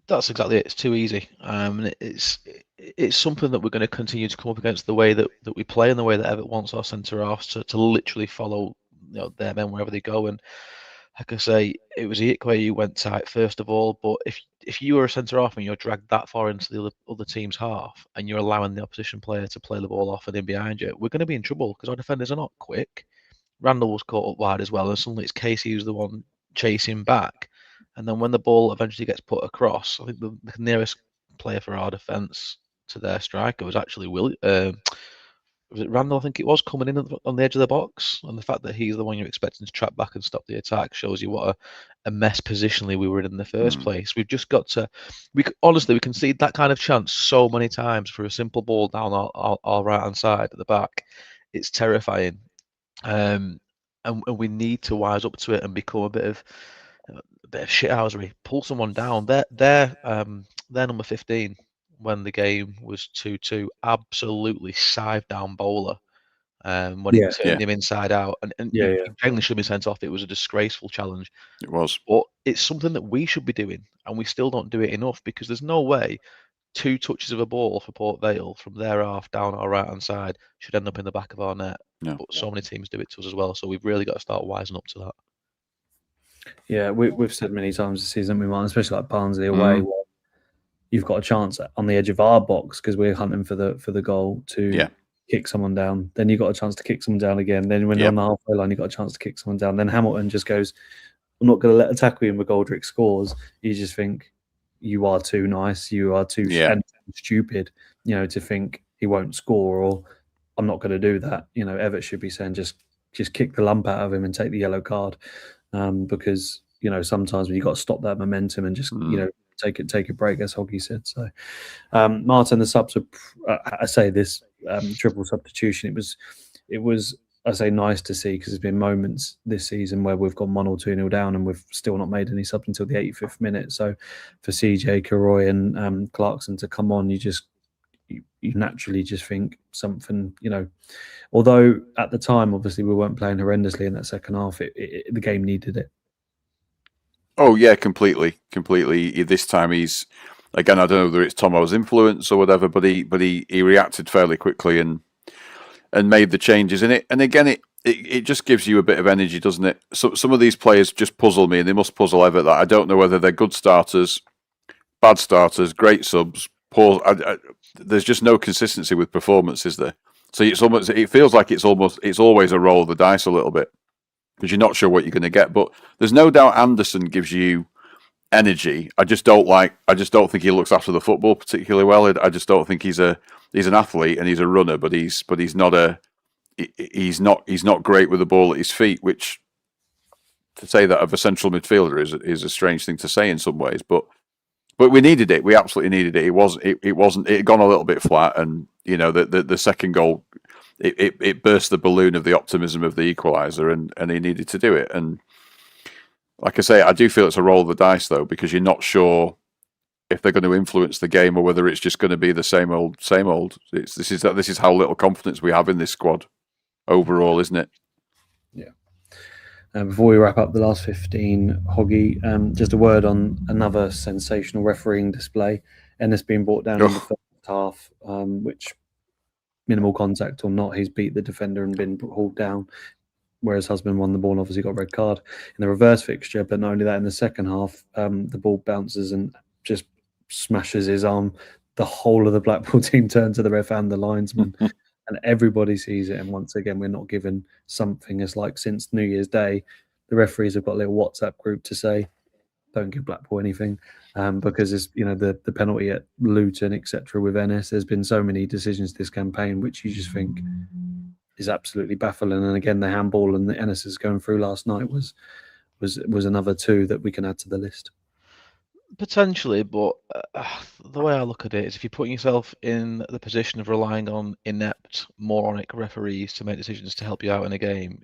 That's exactly it. It's too easy. And it's something that we're going to continue to come up against, the way that we play and the way that Everett wants our centre halves to literally follow their men wherever they go. And like I say, it was where you went tight first of all, but if you were a centre half and you're dragged that far into the other team's half and you're allowing the opposition player to play the ball off and in behind you, we're going to be in trouble, because our defenders are not quick. Randall was caught up wide as well, and suddenly it's Casey who's the one chasing back. And then when the ball eventually gets put across, I think the nearest player for our defence to their striker was actually was it Randall? I think it was, coming in on the edge of the box, and the fact that he's the one you're expecting to trap back and stop the attack shows you what a mess positionally we were in the first place. We've just got to, we concede that kind of chance so many times for a simple ball down our right hand side at the back. It's terrifying, and we need to wise up to it and become a bit of shithousery. Pull someone down. They're number 15. When the game was 2-2, absolutely scythed down Bowler when he turned him inside out. And he genuinely should have been sent off. It was a disgraceful challenge. It was. But it's something that we should be doing, and we still don't do it enough, because there's no way 2 touches of a ball for Port Vale from their half down our right-hand side should end up in the back of our net. No. But so many teams do it to us as well, so we've really got to start wising up to that. Yeah, we've said many times this season, we might, especially like Barnsley away, where you've got a chance on the edge of our box because we're hunting for the goal to kick someone down. Then you've got a chance to kick someone down again. Then when you're on the halfway line, you've got a chance to kick someone down. Then Hamilton just goes, I'm not going to let a tackle in. McGoldrick scores. You just think, you are too nice. You are too stupid, to think he won't score, or I'm not going to do that. Everett should be saying, just kick the lump out of him and take the yellow card. Because, sometimes when you've got to stop that momentum and just, take a break, as Hoggy said. So, Martin, the subs, I say this triple substitution, it was, I say, nice to see, because there's been moments this season where we've gone 1 or 2-0 down and we've still not made any subs until the 85th minute. So for CJ, Karoy and Clarkson to come on, you naturally just think something, although at the time, obviously, we weren't playing horrendously in that second half, the game needed it. Oh, yeah, completely. This time he's, again, I don't know whether it's Tomo's influence or whatever, but he reacted fairly quickly and made the changes in it. And again, it just gives you a bit of energy, doesn't it? So some of these players just puzzle me, and they must puzzle Everett. That I don't know whether they're good starters, bad starters, great subs, poor. There's just no consistency with performance, is there? So it feels like it's always a roll of the dice a little bit because you're not sure what you're going to get. But there's no doubt Anderson gives you energy. I just don't think he looks after the football particularly well. I just don't think he's an athlete and he's a runner, but he's not great with the ball at his feet, which to say that of a central midfielder is a strange thing to say in some ways, but we needed it. We absolutely needed it. It had gone a little bit flat, and the second goal it burst the balloon of the optimism of the equaliser, and he needed to do it. And like I say, I do feel it's a roll of the dice though, because you're not sure if they're going to influence the game or whether it's just going to be the same old, same old. This is how little confidence we have in this squad overall, isn't it? Yeah. Before we wrap up the last 15, Hoggy, just a word on another sensational refereeing display. Ennis being brought down in the first half, which, minimal contact or not, he's beat the defender and been hauled down, whereas Husband won the ball and obviously got a red card in the reverse fixture. But not only that, in the second half, the ball bounces and just smashes his arm. The whole of the Blackpool team turned to the ref and the linesman. And everybody sees it. And once again, we're not given something as like since New Year's Day, the referees have got a little WhatsApp group to say, don't give Blackpool anything, because it's, the penalty at Luton, etc. with Ennis. There's been so many decisions this campaign, which you just think is absolutely baffling. And again, the handball and the Ennis is going through last night was another two that we can add to the list. Potentially, but the way I look at it is if you're putting yourself in the position of relying on inept, moronic referees to make decisions to help you out in a game,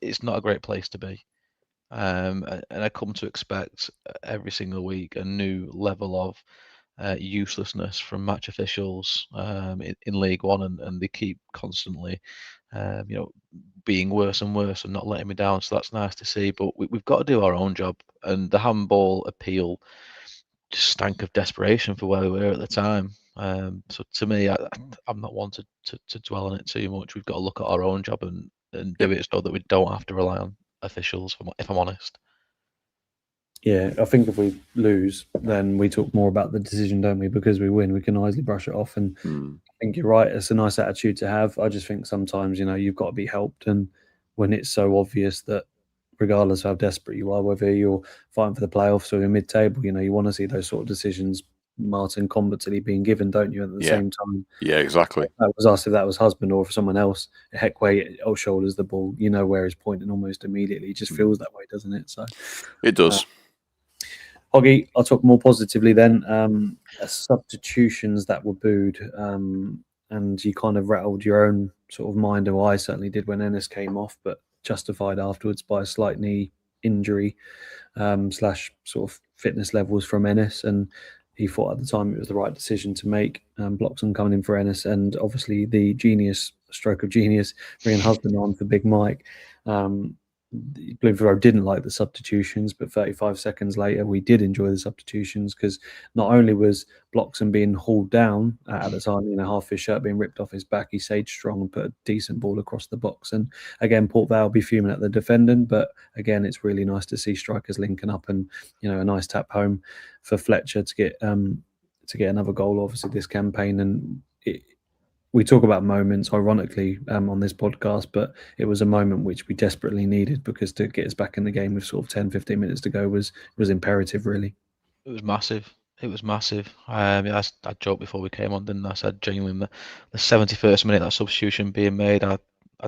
it's not a great place to be. And I come to expect every single week a new level of uselessness from match officials in League One, and they keep constantly, being worse and worse and not letting me down. So that's nice to see. But we've got to do our own job, and the handball appeal just stank of desperation for where we were at the time. So to me, I'm not wanted to dwell on it too much. We've got to look at our own job and do it so that we don't have to rely on officials, if I'm honest. Yeah, I think if we lose, then we talk more about the decision, don't we? Because we win, we can easily brush it off. And I think you're right. It's a nice attitude to have. I just think sometimes, you've got to be helped. And when it's so obvious that regardless of how desperate you are, whether you're fighting for the playoffs or you're mid-table, you want to see those sort of decisions, Martin, competently being given, don't you, at the same time? Yeah, exactly. If that was us, if that was Husband, or if someone else, Heckway shoulders the ball, where he's pointing almost immediately. It just feels that way, doesn't it? So it does. Hoggy, I'll talk more positively then. Substitutions that were booed, and you kind of rattled your own sort of mind, or I certainly did when Ennis came off, but justified afterwards by a slight knee injury / sort of fitness levels from Ennis, and he thought at the time it was the right decision to make. Bloxham coming in for Ennis, and obviously the stroke of genius, bringing Husband on for Big Mike. Bloomfield Road didn't like the substitutions, but 35 seconds later we did enjoy the substitutions, because not only was Bloxham being hauled down at the time, half his shirt being ripped off his back, he stayed strong and put a decent ball across the box. And again, Port Vale will be fuming at the defending, but again, it's really nice to see strikers linking up, and a nice tap home for Fletcher to get another goal, obviously, this campaign. And we talk about moments, ironically, on this podcast, but it was a moment which we desperately needed, because to get us back in the game with sort of 10, 15 minutes to go was imperative, really. It was massive. I joked before we came on, didn't I? I said genuinely the 71st minute, that substitution being made, I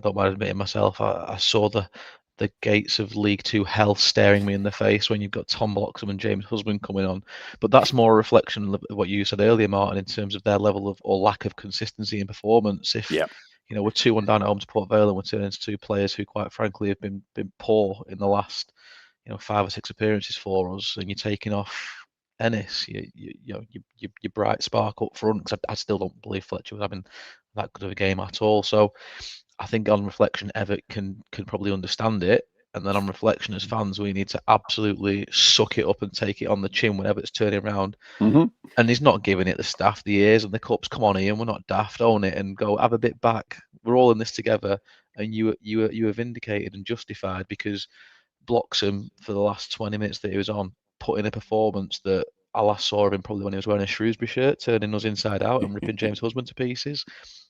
don't mind admitting myself, I saw the gates of League Two hell staring me in the face when you've got Tom Bloxham and James Husband coming on. But that's more a reflection of what you said earlier, Martin, in terms of their level of, or lack of, consistency in performance. If we're 2-1 down at home to Port Vale, and we're turning into two players who, quite frankly, have been poor in the last 5 or 6 appearances for us, and you're taking off Ennis, your bright spark up front, because I still don't believe Fletcher was having that good of a game at all. So I think on reflection, Everett can probably understand it. And then on reflection, as fans, we need to absolutely suck it up and take it on the chin whenever it's turning around. And he's not giving it the staff, the ears and the cups. Come on, Ian, we're not daft. Own it and go have a bit back. We're all in this together. And you were vindicated and justified, because Bloxham, for the last 20 minutes that he was on, put in a performance that I last saw him probably when he was wearing a Shrewsbury shirt, turning us inside out and ripping James Husband to pieces.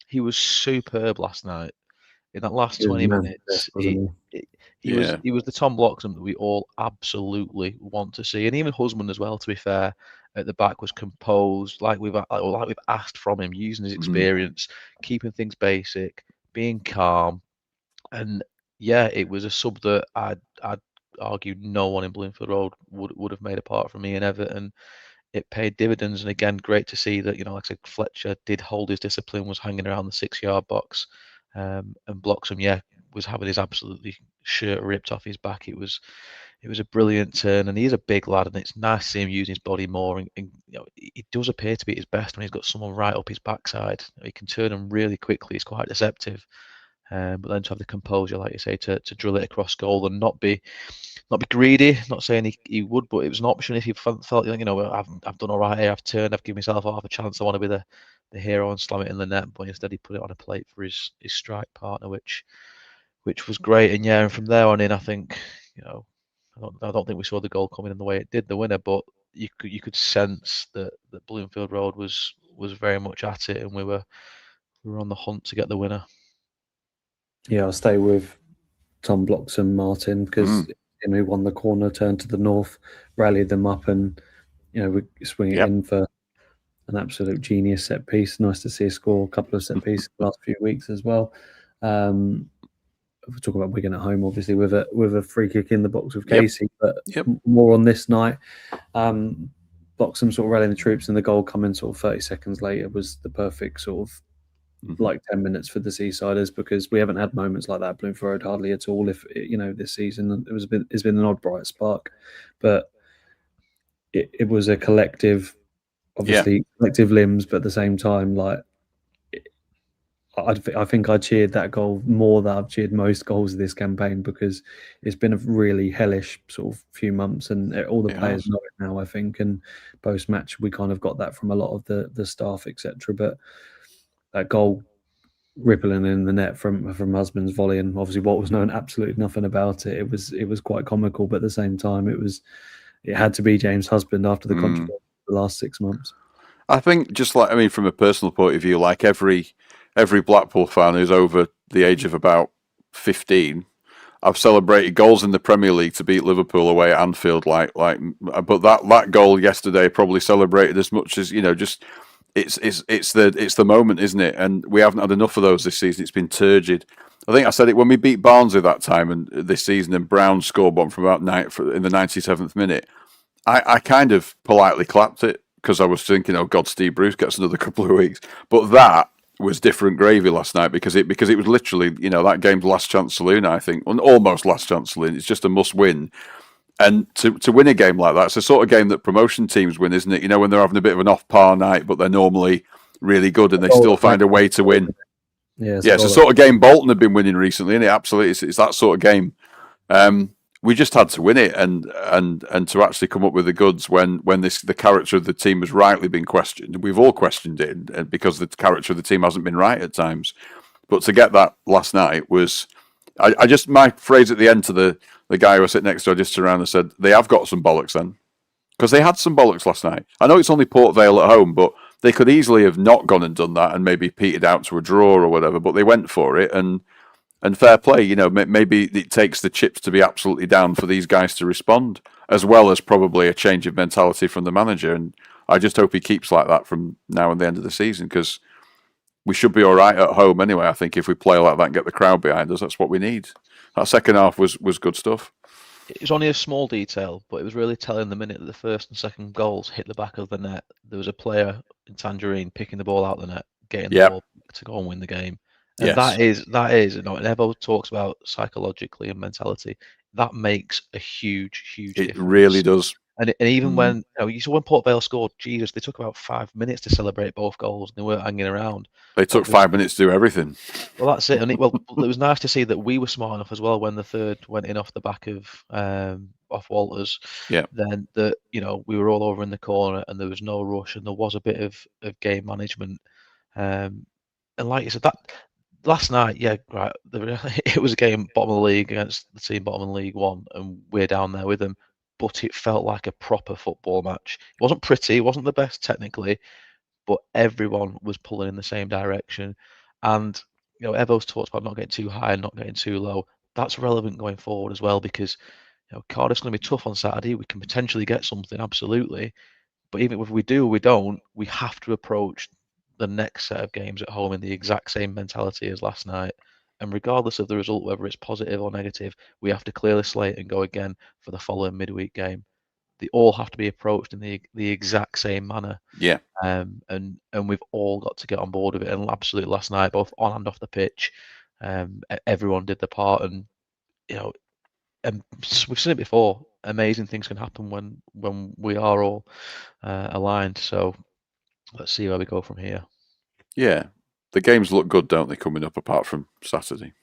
He was superb last night. In that last 20 minutes, he was the Tom Bloxham that we all absolutely want to see, and even Husband as well. To be fair, at the back was composed, like we've asked from him, using his experience, keeping things basic, being calm, and yeah, it was a sub that I'd argue no one in Bloomfield Road would have made apart from me and Everton. It paid dividends, and again, great to see that, like I said, Fletcher did hold his discipline, was hanging around the 6-yard box, and Bloxham, was having his absolutely shirt ripped off his back. It was a brilliant turn, and he's a big lad, and it's nice to see him using his body more. And he does appear to be at his best when he's got someone right up his backside. He can turn them really quickly. It's quite deceptive. But then to have the composure, like you say, to drill it across goal and not be greedy. Not saying he would, but it was an option if he felt I've done all right here. I've turned. I've given myself half a chance. I want to be the hero and slam it in the net. But instead, he put it on a plate for his strike partner, which was great. And from there on in, I think I don't think we saw the goal coming in the way it did, the winner. But you could sense that Bloomfield Road was very much at it, and we were on the hunt to get the winner. Yeah, I'll stay with Tom Bloxham, Martin, because who won the corner, turned to the north, rallied them up, and we swing it in for an absolute genius set piece. Nice to see a score, a couple of set pieces the last few weeks as well. We'll talk about Wigan at home, obviously, with a free kick in the box with Casey, but more on this night. Bloxham sort of rallying the troops, and the goal coming sort of 30 seconds later was the perfect sort of like 10 minutes for the Seasiders, because we haven't had moments like that at Bloomfield Road hardly at all. If this season it's been an odd bright spark, but it was a collective, obviously collective limbs, but at the same time, like I think I cheered that goal more than I've cheered most goals of this campaign, because it's been a really hellish sort of few months, and all the players know it now, I think. And post match, we kind of got that from a lot of the staff, etc. But that goal rippling in the net from Husband's volley, and obviously what was known absolutely nothing about it. It was quite comical, but at the same time, it had to be James Husband after the controversy of the last 6 months. I think from a personal point of view, like every Blackpool fan who's over the age of about 15, I've celebrated goals in the Premier League to beat Liverpool away at Anfield, but that goal yesterday probably celebrated as much as just. It's the moment, isn't it? And we haven't had enough of those this season. It's been turgid. I think I said it when we beat Barnsley that time and this season, and Brown scored one from about in the 97th minute. I kind of politely clapped it because I was thinking, oh God, Steve Bruce gets another couple of weeks. But that was different gravy last night because it was literally that game's last chance saloon. I think, almost last chance saloon. It's just a must win. And to win a game like that, it's the sort of game that promotion teams win, isn't it? When they're having a bit of an off-par night, but they're normally really good and they still find a way to win. Yeah, it's the sort of game Bolton have been winning recently, and absolutely, it's that sort of game. We just had to win it, and to actually come up with the goods when the character of the team has rightly been questioned. We've all questioned it because the character of the team hasn't been right at times. But to get that last night was, my phrase at the end to the guy who was sitting next to, I just turned around and said, they have got some bollocks then. Because they had some bollocks last night. I know it's only Port Vale at home, but they could easily have not gone and done that and maybe petered out to a draw or whatever, but they went for it, and fair play. Maybe it takes the chips to be absolutely down for these guys to respond, as well as probably a change of mentality from the manager. And I just hope he keeps like that from now and the end of the season, because we should be all right at home anyway. I think if we play like that and get the crowd behind us, that's what we need. That second half was good stuff. It was only a small detail, but it was really telling the minute that the first and second goals hit the back of the net. There was a player in Tangerine picking the ball out the net, getting the ball to go and win the game. And that is, and everyone talks about psychologically and mentality. That makes a huge difference. It really does. And even when you saw when Port Vale scored, Jesus, they took about 5 minutes to celebrate both goals. They weren't hanging around. They took 5 minutes to do everything. Well, that's it. And it was nice to see that we were smart enough as well when the third went in off the back of off Walters. Yeah. Then that we were all over in the corner and there was no rush and there was a bit of game management. And like you said, that last night, right. It was a game bottom of the league against the team bottom of League One, and we're down there with them. but it felt like a proper football match. It wasn't pretty, it wasn't the best technically, but everyone was pulling in the same direction. And Evo's talked about not getting too high and not getting too low. That's relevant going forward as well, because Cardiff's going to be tough on Saturday. We can potentially get something, absolutely. But even if we do or we don't, we have to approach the next set of games at home in the exact same mentality as last night. And regardless of the result, whether it's positive or negative, we have to clear the slate and go again for the following midweek game. They all have to be approached in the exact same manner. Yeah. And we've all got to get on board with it. And absolutely, last night, both on and off the pitch, everyone did their part. And and we've seen it before. Amazing things can happen when we are all aligned. So let's see where we go from here. Yeah, the games look good, don't they? Coming up, apart from Saturday.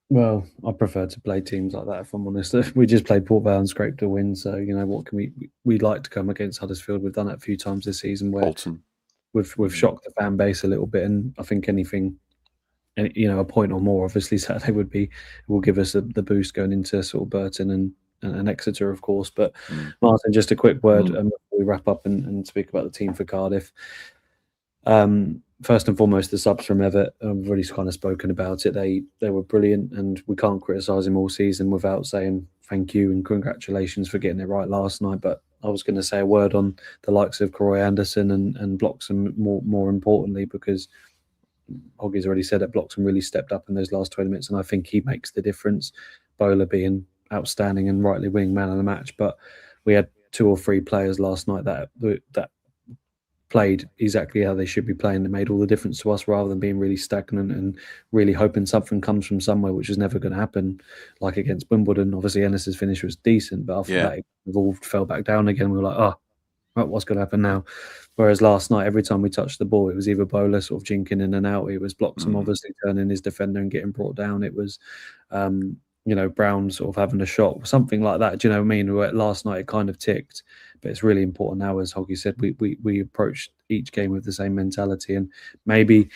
Well, I prefer to play teams like that, if I'm honest. We just played Port Vale and scraped a win, so what can we'd like to come against Huddersfield. We've done it a few times this season where Bolton. We've shocked the fan base a little bit, and I think anything, a point or more, obviously Saturday will give us the boost going into sort of Burton and Exeter, of course. But Martin, just a quick word before we wrap up and speak about the team for Cardiff. First and foremost, the subs from Everett, I've already kind of spoken about it. They were brilliant, and we can't criticise him all season without saying thank you and congratulations for getting it right last night. But I was going to say a word on the likes of Karoy Anderson and Bloxham more importantly, because Hoggy's already said that Bloxham really stepped up in those last 20 minutes, and I think he makes the difference. Bowler being outstanding and rightly winning man of the match, but we had 2 or 3 players last night that played exactly how they should be playing. That made all the difference to us, rather than being really stagnant and really hoping something comes from somewhere, which is never going to happen. Like against Wimbledon, obviously Ennis's finish was decent, but after that, it all fell back down again. We were like, what's going to happen now? Whereas last night, every time we touched the ball, it was either Bowler sort of jinking in and out. It was Bloxham obviously turning his defender and getting brought down. It was, Brown sort of having a shot, something like that. Do you know what I mean? Where last night it kind of ticked, but it's really important now, as Hoggy said, we approached each game with the same mentality. And maybe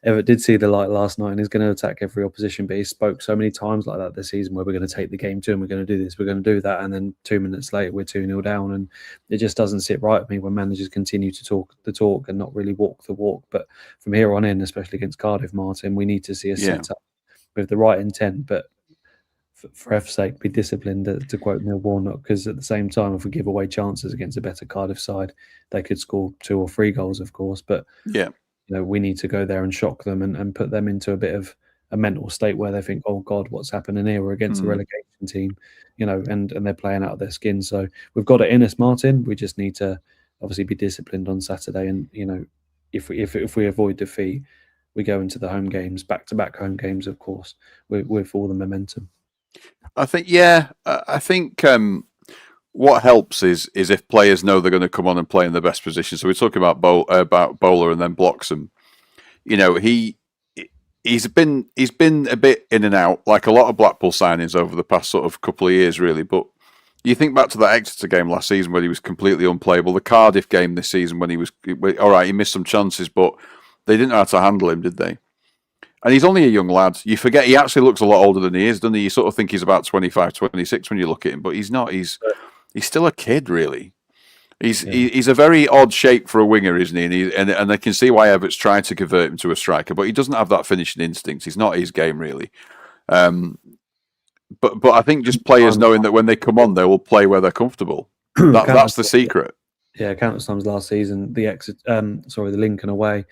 Everett did see the light last night and is going to attack every opposition, but he spoke so many times like that this season, where we're going to take the game to him, we're going to do this, we're going to do that, and then 2 minutes later we're 2-0 down, and it just doesn't sit right with me when managers continue to talk the talk and not really walk the walk. But from here on in, especially against Cardiff, Martin, we need to see a set up with the right intent, but for F's sake, be disciplined, to quote Neil Warnock, because at the same time, if we give away chances against a better Cardiff side, they could score 2 or 3 goals, of course. But we need to go there and shock them and put them into a bit of a mental state where they think, oh God, what's happening here? We're against a relegation team, and they're playing out of their skin. So we've got it in us, Martin. We just need to obviously be disciplined on Saturday. And if we avoid defeat, we go into the home games, back-to-back home games, of course, with all the momentum. I think what helps is if players know they're going to come on and play in the best position. So we're talking about Bowler and then Bloxham. He's been a bit in and out, like a lot of Blackpool signings over the past sort of couple of years, really. But you think back to that Exeter game last season where he was completely unplayable. The Cardiff game this season when he was all right, he missed some chances, but they didn't know how to handle him, did they? And he's only a young lad. You forget he actually looks a lot older than he is, doesn't he? You sort of think he's about 25, 26 when you look at him, but he's not. He's still a kid, really. He's a very odd shape for a winger, isn't he? And I can see why Everett's trying to convert him to a striker, but he doesn't have that finishing instinct. He's not his game, really. But I think just players knowing that when they come on, they will play where they're comfortable. That's the secret. Yeah, countless times last season, the Lincoln away,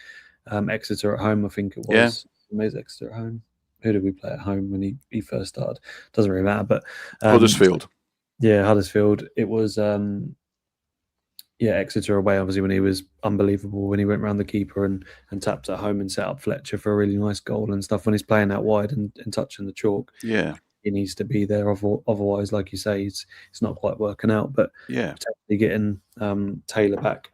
Exeter at home, I think it was. Yeah. Maybe Exeter at home. Who did we play at home when he first started? Doesn't really matter. But Huddersfield. Yeah, Huddersfield. It was Exeter away, obviously, when he was unbelievable, when he went round the keeper and tapped at home and set up Fletcher for a really nice goal and stuff. When he's playing out wide and touching the chalk, he needs to be there. Otherwise, like you say, it's not quite working out. But potentially getting Taylor back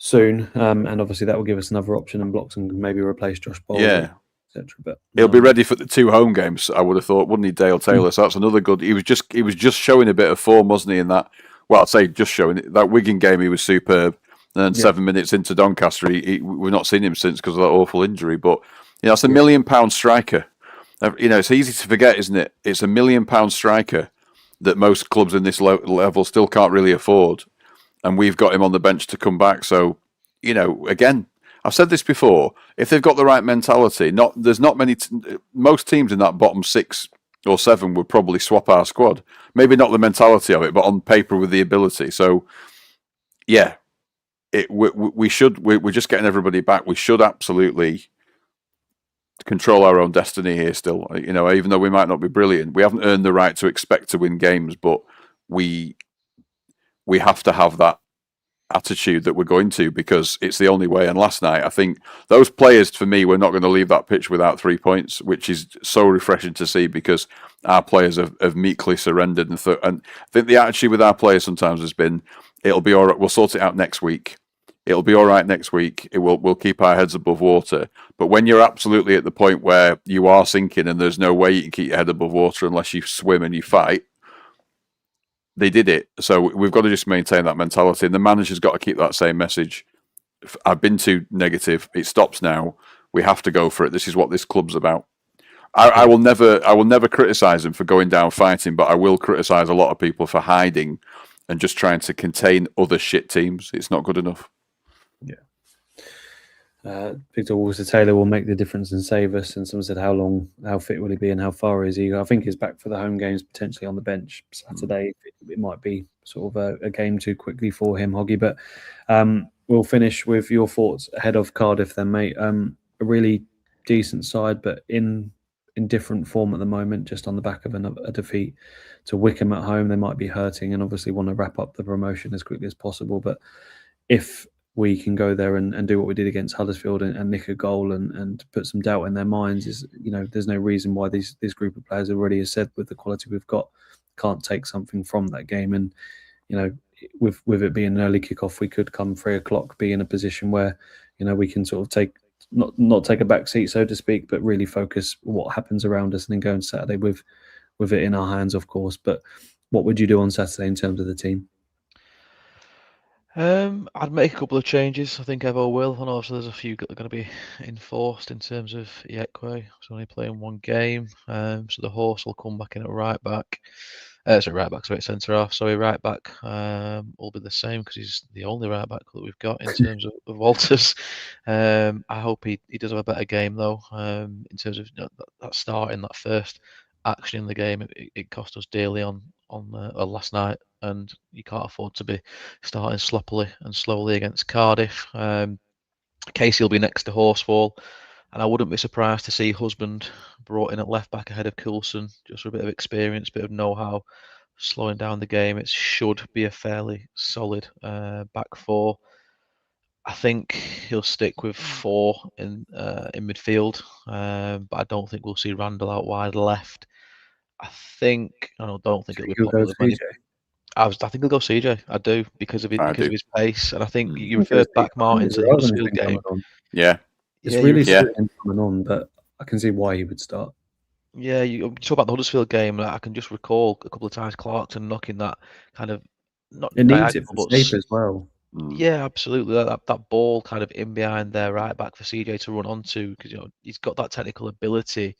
soon, and obviously that will give us another option, and Bloxham can maybe replace Josh Bowler, etc. But he'll be ready for the 2 home games, I would have thought, wouldn't he, Dale Taylor? So that's another good. He was just showing a bit of form, wasn't he? In that, well, I'd say just showing it. That Wigan game, he was superb. And then 7 minutes into Doncaster, we've not seen him since because of that awful injury. But that's £1 million striker. It's easy to forget, isn't it? It's £1 million striker that most clubs in this level still can't really afford. And we've got him on the bench to come back. So, again, I've said this before. If they've got the right mentality, there's not many. Most teams in that bottom 6 or 7 would probably swap our squad. Maybe not the mentality of it, but on paper with the ability. So, yeah, we're just getting everybody back. We should absolutely control our own destiny here still. Even though we might not be brilliant, we haven't earned the right to expect to win games, but we have to have that attitude that we're going to, because it's the only way. And last night, I think those players, for me, were not going to leave that pitch without 3 points, which is so refreshing to see, because our players have meekly surrendered. And I think the attitude with our players sometimes has been, it'll be all right, we'll sort it out next week. It'll be all right next week. We'll keep our heads above water. But when you're absolutely at the point where you are sinking and there's no way you can keep your head above water unless you swim and you fight, they did it. So we've got to just maintain that mentality. And the manager's got to keep that same message. I've been too negative. It stops now. We have to go for it. This is what this club's about. I will never criticise them for going down fighting, but I will criticise a lot of people for hiding and just trying to contain other shit teams. It's not good enough. Victor Walter-Taylor will make the difference and save us. And someone said, how fit will he be and how far is he? I think he's back for the home games, potentially on the bench Saturday. It might be sort of a game too quickly for him, Hoggy. But we'll finish with your thoughts ahead of Cardiff then, mate. A really decent side, but in different form at the moment, just on the back of a defeat to Wickham at home. They might be hurting and obviously want to wrap up the promotion as quickly as possible. But if we can go there and do what we did against Huddersfield and nick a goal and put some doubt in their minds, there's no reason why this group of players already has said, with the quality we've got, can't take something from that game. And with it being an early kickoff, we could come 3 o'clock be in a position where we can sort of take not take a back seat, so to speak, but really focus what happens around us and then go on Saturday with it in our hands, of course. But what would you do on Saturday in terms of the team? I'd make a couple of changes. I think Evo will, and also there's a few that are going to be enforced in terms of Iekwe. He's only playing 1 game, so the horse will come back in at right back. Centre half. Right back will be the same because he's the only right back that we've got in terms of Walters. I hope he does have a better game though. In terms of that start in that first action in the game, it cost us dearly on last night, and you can't afford to be starting sloppily and slowly against Cardiff. Casey will be next to Horsfall, and I wouldn't be surprised to see Husband brought in at left back ahead of Coulson, just for a bit of experience, bit of know-how, slowing down the game. It should be a fairly solid back 4. I think he'll stick with 4 in midfield, but I don't think we'll see Randall out wide left. I don't think it'll be popular with many. I think he'll go CJ. I do because of his pace, and I think you referred back Martin to the Huddersfield game. Yeah, it's really coming on, but I can see why he would start. Yeah, you talk about the Huddersfield game. I can just recall a couple of times Clarkson knocking that kind of not. It needs it for shape as well. Yeah, absolutely. That ball kind of in behind their right back for CJ to run onto, because he's got that technical ability.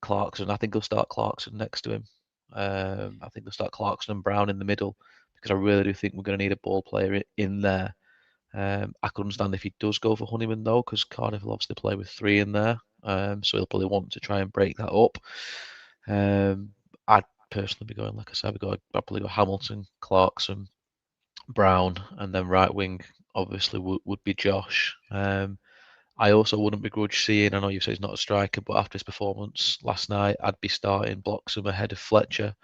Clarkson, I think he'll start Clarkson next to him. I think they'll start Clarkson and Brown in the middle, because I really do think we're going to need a ball player in there. I could understand if he does go for Honeyman though, because Cardiff will obviously play with 3 in there, so he'll probably want to try and break that up. I'd personally be going, like I said, I'd probably go Hamilton, Clarkson, Brown, and then right wing obviously would be Josh. I also wouldn't begrudge seeing, I know you say he's not a striker, but after his performance last night, I'd be starting Bloxham ahead of Fletcher.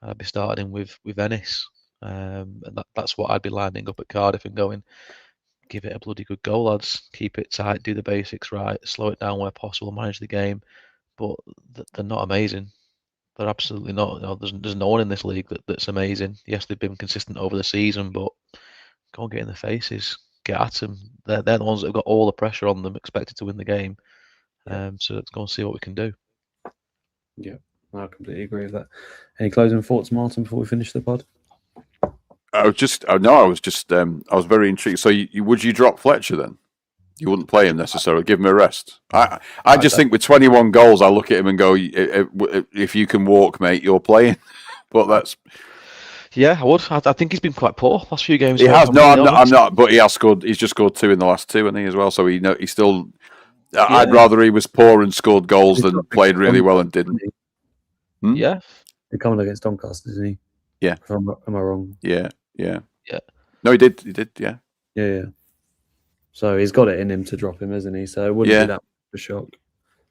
I'd be starting with Ennis. And that's what I'd be lining up at Cardiff and going, give it a bloody good go, lads. Keep it tight, do the basics right, slow it down where possible, manage the game. But they're not amazing. They're absolutely not. There's no one in this league that's amazing. Yes, they've been consistent over the season, but go and get in the faces. Get at them. They're the ones that have got all the pressure on them, expected to win the game. So let's go and see what we can do. Yeah, I completely agree with that. Any closing thoughts, Martin, before we finish the pod? I was very intrigued. So would you drop Fletcher then? You wouldn't play him necessarily, give him a rest. I just think with 21 goals, I look at him and go, if you can walk, mate, you're playing. But that's Yeah, I would. I think he's been quite poor last few games. he so has. I'm No, really I'm honest. not. But he has scored. He's just scored 2 in the last 2, hasn't he, as well? So he's still. I'd Yeah. rather he was poor and scored goals He's than not played really well and Doncaster, didn't. isn't Hmm? Yeah. He's coming against Doncaster, isn't he? Yeah. Am I wrong? Yeah. Yeah. No, he did. He did. Yeah. Yeah. So he's got it in him to drop him, hasn't he? So it wouldn't be that much of a shock.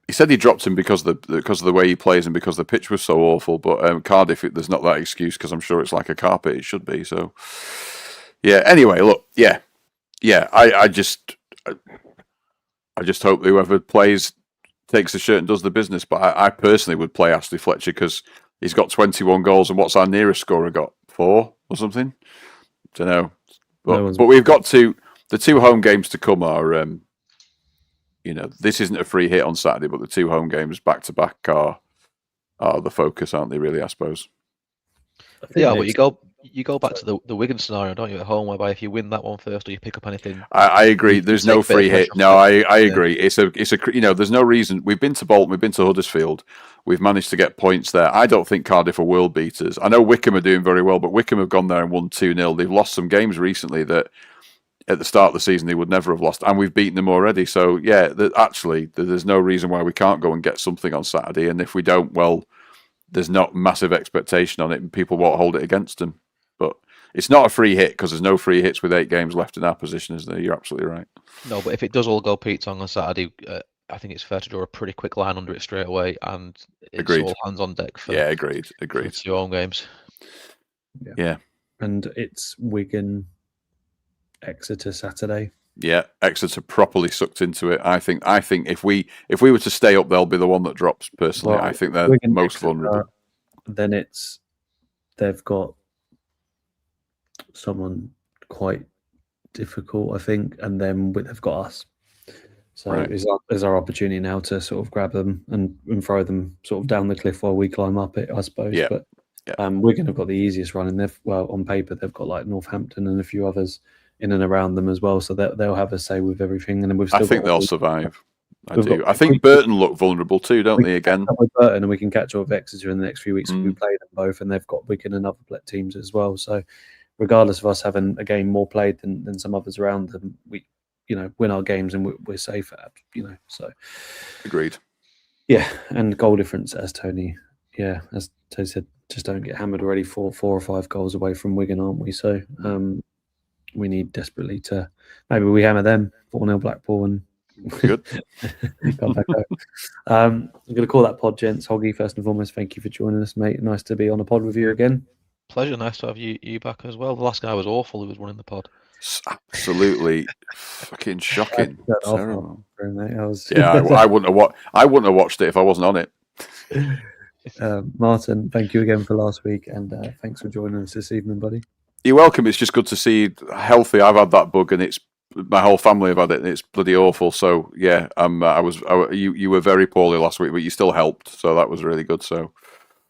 He said he dropped him because of the way he plays and because the pitch was so awful. But Cardiff, there's not that excuse because I'm sure it's like a carpet. It should be. So, yeah. Anyway, look. Yeah. I just hope whoever plays takes the shirt and does the business. But I personally would play Ashley Fletcher because he's got 21 goals and what's our nearest scorer got? 4 or something? Don't know. But we've got the 2 home games to come are. This isn't a free hit on Saturday, but the 2 home games back to back are the focus, aren't they? Really, I suppose. Yeah, but you go back to the Wigan scenario, don't you? At home, whereby if you win that one first, or you pick up anything. I agree. There's no free hit. No, I agree. It's a. There's no reason. We've been to Bolton. We've been to Huddersfield. We've managed to get points there. I don't think Cardiff are world beaters. I know Wickham are doing very well, but Wickham have gone there and won 2-0. They've lost some games recently that. At the start of the season, they would never have lost, and we've beaten them already. So, yeah, actually, there's no reason why we can't go and get something on Saturday. And if we don't, well, there's not massive expectation on it, and people won't hold it against them. But it's not a free hit because there's no free hits with 8 games left in our position, is there? You're absolutely right. No, but if it does all go Pete Tong on Saturday, I think it's fair to draw a pretty quick line under it straight away, and it's all hands on deck for agreed. for 2 home games. Yeah, and it's Wigan. Exeter Saturday. Yeah, Exeter properly sucked into it. I think if we were to stay up, they'll be the one that drops. Personally, I think they're Wigan, most Exeter, vulnerable. Then they've got someone quite difficult, I think, and then they've got us. So is our opportunity now to sort of grab them and throw them sort of down the cliff while we climb up it, I suppose. Yeah. But Wigan have got the easiest run, and on paper they've got like Northampton and a few others in and around them as well, so they'll have a say with everything. And then we've still I think they'll survive. I think Burton look vulnerable too, don't they? Again, with Burton, and we can catch up with Exeter in the next few weeks. We play them both, and they've got Wigan and other teams as well. So, regardless of us having a game more played than some others around them, we win our games and we're safe at. So agreed. Yeah, and goal difference, as Tony said, just don't get hammered already 4 or 5 goals away from Wigan, aren't we? So. We need desperately to maybe we hammer them 4-0 Blackpool and good. Come back out. I'm going to call that pod, gents. Hoggy, first and foremost, thank you for joining us, mate. Nice to be on a pod with you again. Pleasure. Nice to have you back as well. The last guy was awful who was running the pod. Absolutely fucking shocking. Terrible. I wouldn't have watched it if I wasn't on it. Martin, thank you again for last week, and thanks for joining us this evening, buddy. You're welcome. It's just good to see you healthy. I've had that bug, and my whole family have had it, and it's bloody awful. So yeah, you were very poorly last week, but you still helped, so that was really good. So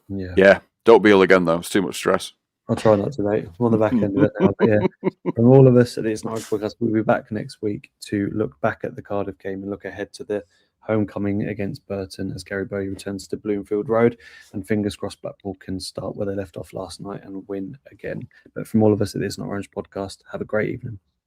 yeah, don't be ill again though. It's too much stress. I'll try not to, mate. I'm on the back end of it now. But yeah, from all of us at the It's Not Podcast, we'll be back next week to look back at the Cardiff game and look ahead to the homecoming against Burton as Gary Bowley returns to Bloomfield Road, and fingers crossed Blackpool can start where they left off last night and win again. But from all of us at the It's Not Orange Podcast, have a great evening.